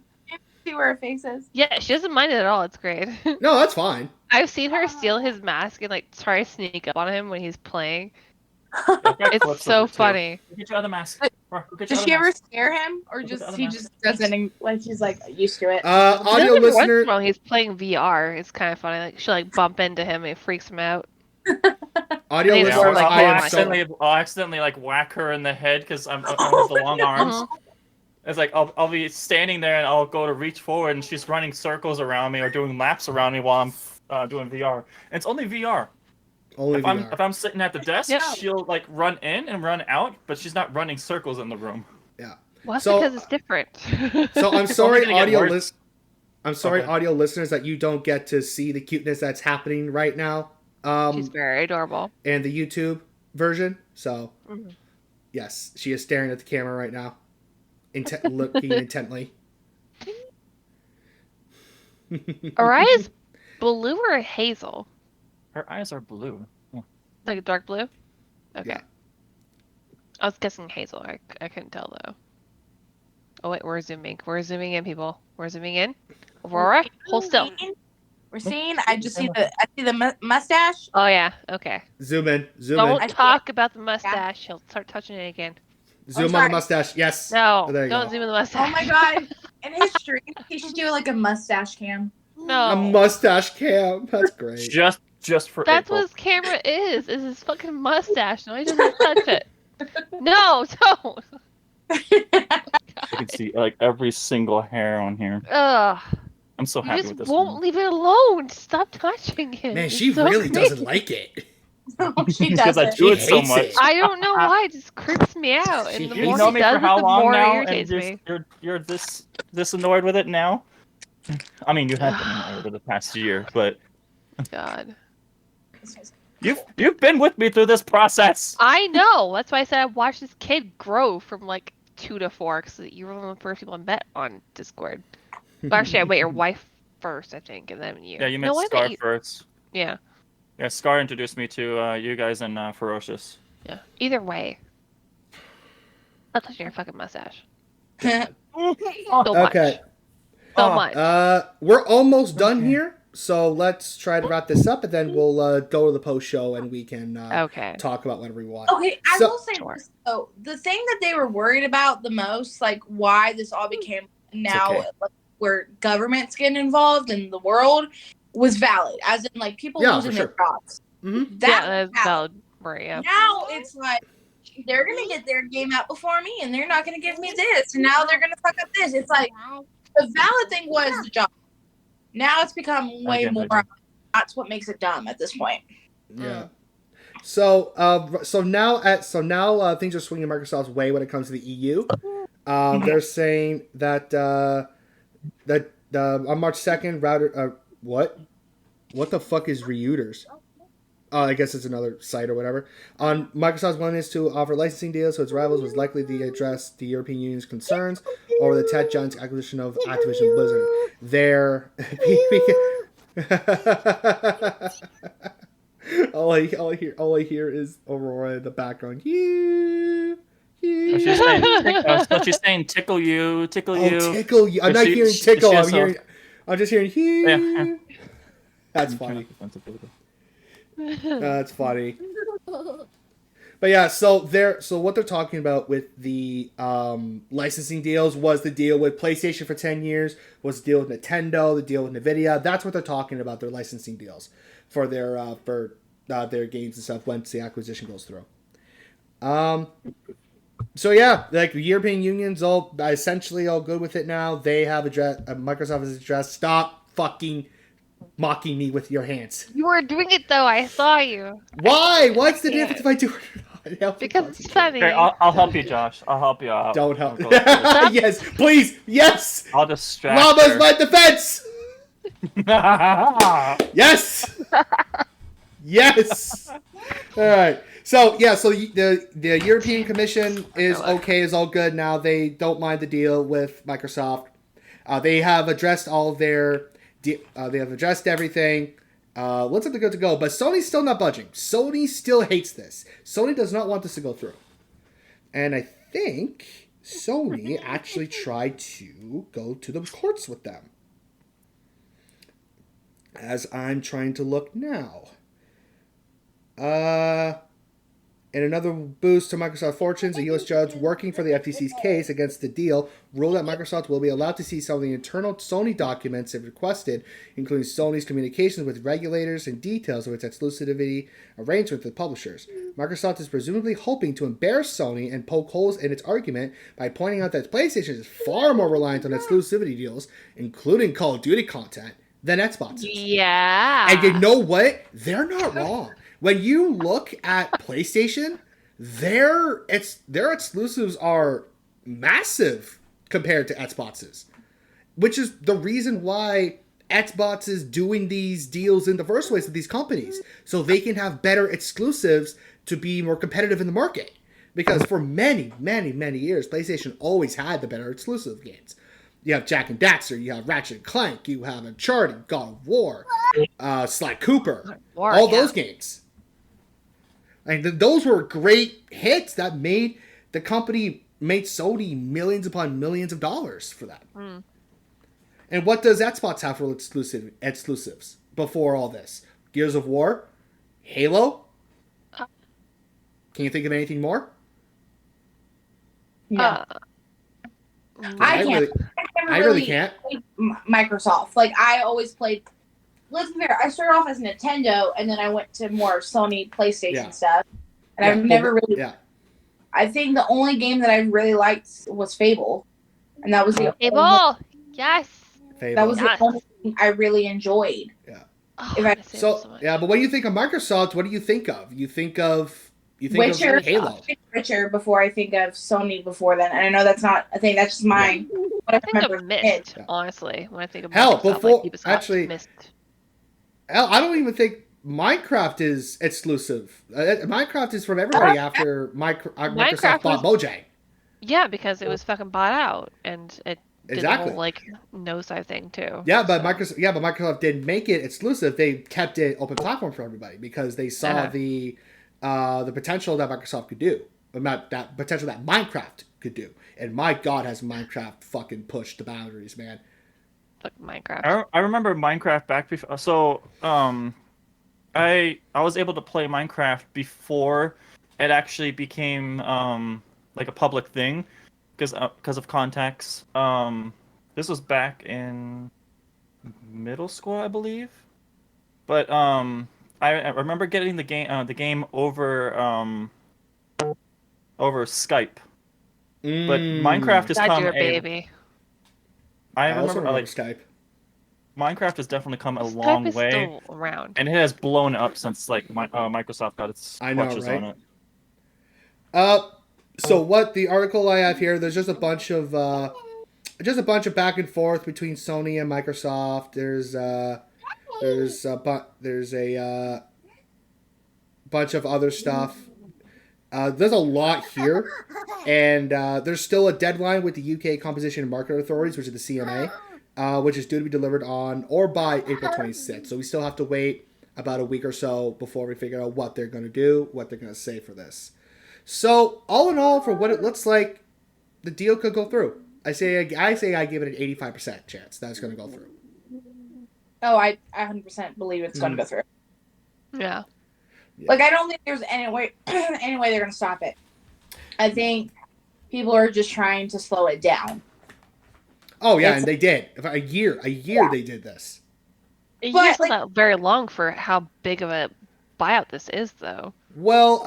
see where her face is. Yeah, she doesn't mind it at all. It's great. No, that's fine. I've seen her steal his mask and like try to sneak up on him when he's playing. Yeah, It's so funny. Get your other mask. Does she ever scare him, or just he just doesn't like he's like used to it? Audio Every once in listener. a while he's playing VR. It's kind of funny. Like she'll like bump into him and it freaks him out. Audio Yeah, listeners, like, I'll accidentally like whack her in the head because I have the long arms. It's like I'll be standing there and I'll go to reach forward and she's running circles around me or doing laps around me while I'm doing VR. And it's only VR. Only VR. If I'm sitting at the desk, she'll like run in and run out, but she's not running circles in the room. Yeah. Well, that's So- because it's different. So I'm sorry, gonna get audio worse. I'm sorry, Okay. audio listeners, that you don't get to see the cuteness that's happening right now. She's very adorable. And the YouTube version. So, Mhm. yes, she is staring at the camera right now, looking intently. Ariah's blue or hazel? Her eyes are blue. Like a dark blue? Okay. Yeah. I was guessing hazel. I couldn't tell though. Oh wait, we're zooming. We're zooming in, people. We're zooming in. Aurora, hold still. We're seeing. I see the mustache. Oh yeah. Okay. Zoom in. Zoom Don't in. talk about the mustache. He'll start touching it again. Zoom on sorry. the mustache. Yes. No, There you don't go. zoom in the mustache. Oh my god! In his stream, he should do like a mustache cam. No. A mustache cam. That's great. Just for That's April. what his camera is his fucking mustache. No, he doesn't touch it. No, don't. You can see like every single hair on here. Ugh. I'm so You happy just with this won't one. leave it alone. Stop touching it. Man, It's she so really creepy. doesn't like it. She Because I does do She it so hates much. it. I don't know why. It just creeps me out. She And the hates more You know he me does for it, how the long more it now, irritates and me. you're this annoyed with it now? I mean, you have been over the past year, but God. you've been with me through this process. I know. That's why I said I watched this kid grow from like 2 to 4 because you were one of the first people I met on Discord. Well, actually, I met your wife first, I think, and then you. Yeah, you met No, I Scar you. first. Yeah. Yeah, Scar introduced me to you guys and Ferocious. Yeah. Either way. I'll touch your fucking mustache. it. So much. Okay. So much. We're almost done here, so let's try to wrap this up, and then we'll go to the post show, and we can Okay. talk about whatever we want. Okay, I So- will say this. So the thing that they were worried about the most, like why this all became now okay. like, where government's getting involved in the world, was valid. As in, like people Yeah, losing for their jobs. Mhm. That Yeah, was that's valid. valid, Maria. Now it's like they're gonna get their game out before me, and they're not gonna give me this, and now they're gonna fuck up this. It's like the valid thing was the job. Now it's become way Again, more. again. That's what makes it dumb at this point. Yeah. So now things are swinging Microsoft's way when it comes to the EU. They're saying that on March 2nd, router what the fuck is Reuters? I guess it's another site or whatever. On Microsoft's willingness to offer licensing deals to its rivals was likely to address the European Union's concerns over the tech giant's acquisition of Activision Blizzard. All I hear is Aurora in the background. So she's saying tickle you, tickle Oh, you. tickle you! I'm not hearing tickle. I'm just hearing Yeah. That's funny. That's funny. But yeah, so what they're talking about with the licensing deals was the deal with PlayStation for 10 years, was the deal with Nintendo, the deal with Nvidia. That's what they're talking about, their licensing deals for their games and stuff once the acquisition goes through. So yeah, like the European Union's essentially all good with it now. They have Microsoft has addressed, stop fucking mocking me with your hands. You were doing it though. I saw you. Why? What's the difference if I do it or not? Because it's funny. Okay, I'll help you, Josh. I'll help you out. Don't help. I'll go through. Yes, please. Yes. I'll distract Llama's her. my defense. Yes. Yes. All right. So yeah. So the European Commission is okay. Is all good now. They don't mind the deal with Microsoft. They have addressed all of their. They have addressed everything. Looks like they're good to go. But Sony's still not budging. Sony still hates this. Sony does not want this to go through. And I think Sony actually tried to go to the courts with them. As I'm trying to look now. In another boost to Microsoft fortunes, a U.S. judge working for the FTC's case against the deal ruled that Microsoft will be allowed to see some of the internal Sony documents if requested, including Sony's communications with regulators and details of its exclusivity arrangement with publishers. Microsoft is presumably hoping to embarrass Sony and poke holes in its argument by pointing out that PlayStation is far more reliant on exclusivity deals, including Call of Duty content, than Xbox is. Yeah. And you know what? They're not wrong. When you look at PlayStation, their exclusives are massive compared to Xbox's, which is the reason why Xbox is doing these deals in the first place with these companies, so they can have better exclusives to be more competitive in the market. Because for many, many, many years, PlayStation always had the better exclusive games. You have Jak and Daxter, you have Ratchet and Clank, you have Uncharted, God of War, Sly Cooper, all those games. And those were great hits that made the company, made Sony millions upon millions of dollars for that. Mm. And what does Xbox have for exclusives before all this? Gears of War? Halo? Can you think of anything more? No. I can't. I really can't. Microsoft. Like, I always played. Let's be fair. I started off as Nintendo, and then I went to more Sony PlayStation stuff. And I've never really. Yeah. I think the only game that I really liked was Fable, and that was the Fable. Yes. Fable. That was the only thing I really enjoyed. Yeah. So yeah, but when you think of Microsoft, what do you think of? You think of Witcher, of Halo. Witcher before I think of Sony before then. And I know that's not a thing. That's just mine. I think of Mist, honestly, when I think of Microsoft, before like actually, Mist. I don't even think Minecraft is exclusive. Minecraft is from everybody after Microsoft bought Mojang. Yeah, because it was fucking bought out, and it did the whole, like, nosedive thing too. Yeah, but Microsoft didn't make it exclusive. They kept it open platform for everybody because they saw the potential that Microsoft could do, that potential that Minecraft could do. And my God, has Minecraft fucking pushed the boundaries, man. Fuck Minecraft. I remember Minecraft back before. So, I was able to play Minecraft before it actually became like a public thing, because of contacts. This was back in middle school, I believe. But I remember getting the game over Skype. But Minecraft has come baby. I remember Skype. Minecraft has definitely come a Skype long is way, still around, and it has blown up since like Microsoft got its clutches on it. So what the article I have here? There's just a bunch of back and forth between Sony and Microsoft. There's a bunch of other stuff. There's a lot here, and there's still a deadline with the UK Competition and Market Authorities, which is the CMA, which is due to be delivered on or by April 26th. So we still have to wait about a week or so before we figure out what they're going to do, what they're going to say for this. So all in all, for what it looks like, the deal could go through. I say I give it an 85% chance that it's going to go through. Oh, I 100% believe it's going to go through. Yeah. Like, I don't think there's any way they're going to stop it. I think people are just trying to slow it down. Oh, yeah, and they did. A year they did this. A year's not very long for how big of a buyout this is, though. Well,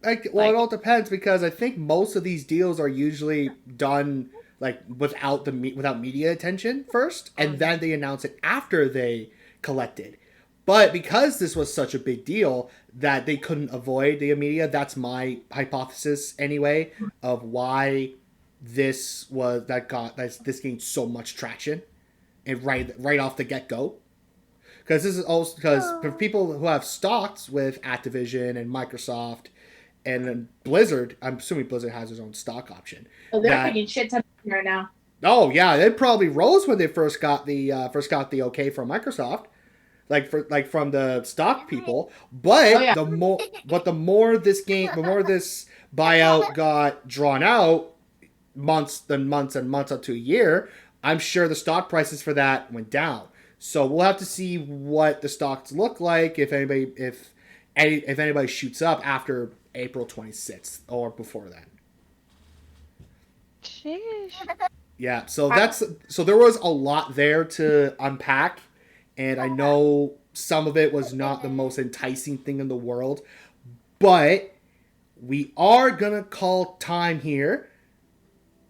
it all depends, because I think most of these deals are usually done like without media attention first, and then they announce it after they collected. But because this was such a big deal that they couldn't avoid the media, that's my hypothesis anyway of why this gained so much traction, and right off the get go. Because this is also because for people who have stocks with Activision and Microsoft and then Blizzard, I'm assuming Blizzard has its own stock option. Oh, they're making shit ton right now. Oh yeah, it probably rose when they first got the okay from Microsoft, from the stock people. But the more this buyout got drawn out, months and months up to a year, I'm sure the stock prices for that went down. So we'll have to see what the stocks look like if anybody shoots up after April 26th or before that. Sheesh. Yeah, so there was a lot there to unpack, and I know some of it was not the most enticing thing in the world, but we are gonna call time here,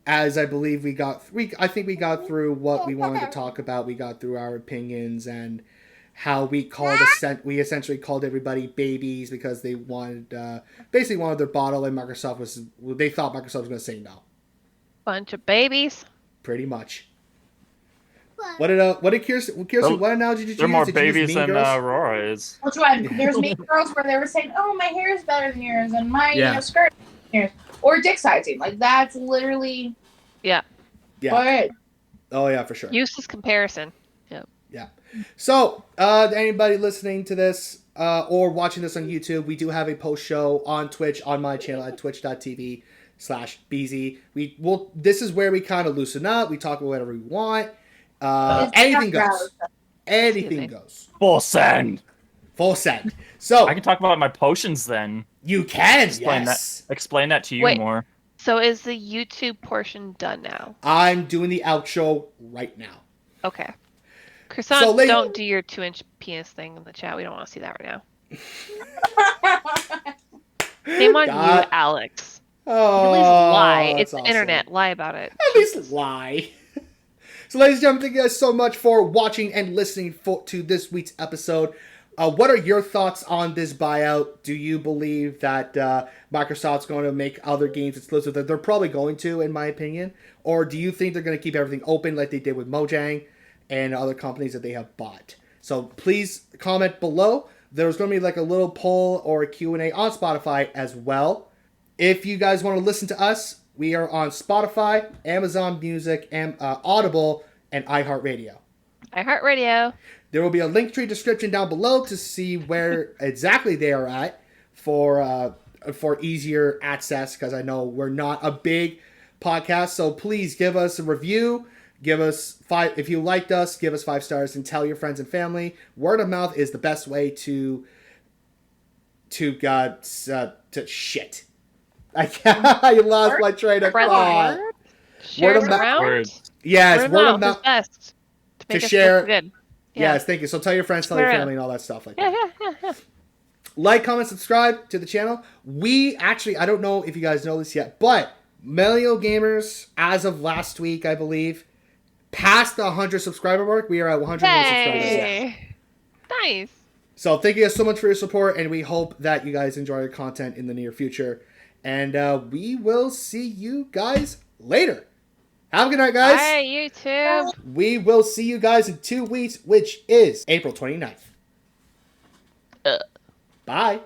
as I believe I think we got through what we wanted to talk about. We got through our opinions and how we essentially called everybody babies because they basically wanted their bottle, and they thought Microsoft was gonna say no. Bunch of babies. Pretty much. What did Kirsten, what analogy did you use? They're more Did you use babies Mean than Girls? Aurora is. That's right. There's Mean Girls where they were saying, "Oh, my hair is better than yours," and my skirt is better than yours, or dick sizing. Like that's literally. Yeah. Yeah. Oh yeah, for sure. Useless comparison. Yep. Yeah. So, anybody listening to this or watching this on YouTube, we do have a post show on Twitch on my channel at twitch.tv/BZ. This is where we kind of loosen up. We talk about whatever we want. Anything goes. Anything goes. Full send. So I can talk about my potions then. You can. Explain that to you more. So is the YouTube portion done now? I'm doing the outro right now. Okay. Croissant, don't do your 2-inch penis thing in the chat. We don't want to see that right now. Shame on you, Alex. Oh, at least lie. It's the awesome. Internet. Lie about it. At least lie. So, ladies and gentlemen, thank you guys so much for watching and listening to this week's episode. What are your thoughts on this buyout? Do you believe that Microsoft's going to make other games exclusive? That they're probably going to, in my opinion. Or do you think they're going to keep everything open like they did with Mojang and other companies that they have bought? So please comment below. There's going to be like a little poll or a Q&A on Spotify as well. If you guys want to listen to us, we are on Spotify, Amazon Music, and Audible, and iHeartRadio. There will be a link tree description down below to see where exactly they are at for easier access, because I know we're not a big podcast. So please give us a review. Give us 5 if you liked us. Give us 5 stars and tell your friends and family. Word of mouth is the best way to shit. I lost my train of thought. Word of mouth. Yes, word of mouth. Best to share. Good. Yeah. Yes, thank you. So tell your friends, tell your family, and all that stuff like that. Yeah. Like, comment, subscribe to the channel. We actually, I don't know if you guys know this yet, but Millennial Gamers, as of last week, I believe, passed the 100 subscriber mark. We are at 100 subscribers. Nice. So thank you guys so much for your support, and we hope that you guys enjoy our content in the near future. And we will see you guys later. Have a good night, guys. Bye, YouTube. We will see you guys in 2 weeks, which is April 29th. Bye.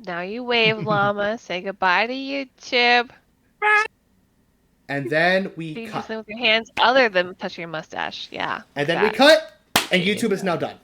Now you wave, llama. Say goodbye to YouTube. And then we Do cut. something with your hands other than touching your mustache. Yeah. And then we cut, and YouTube is now done.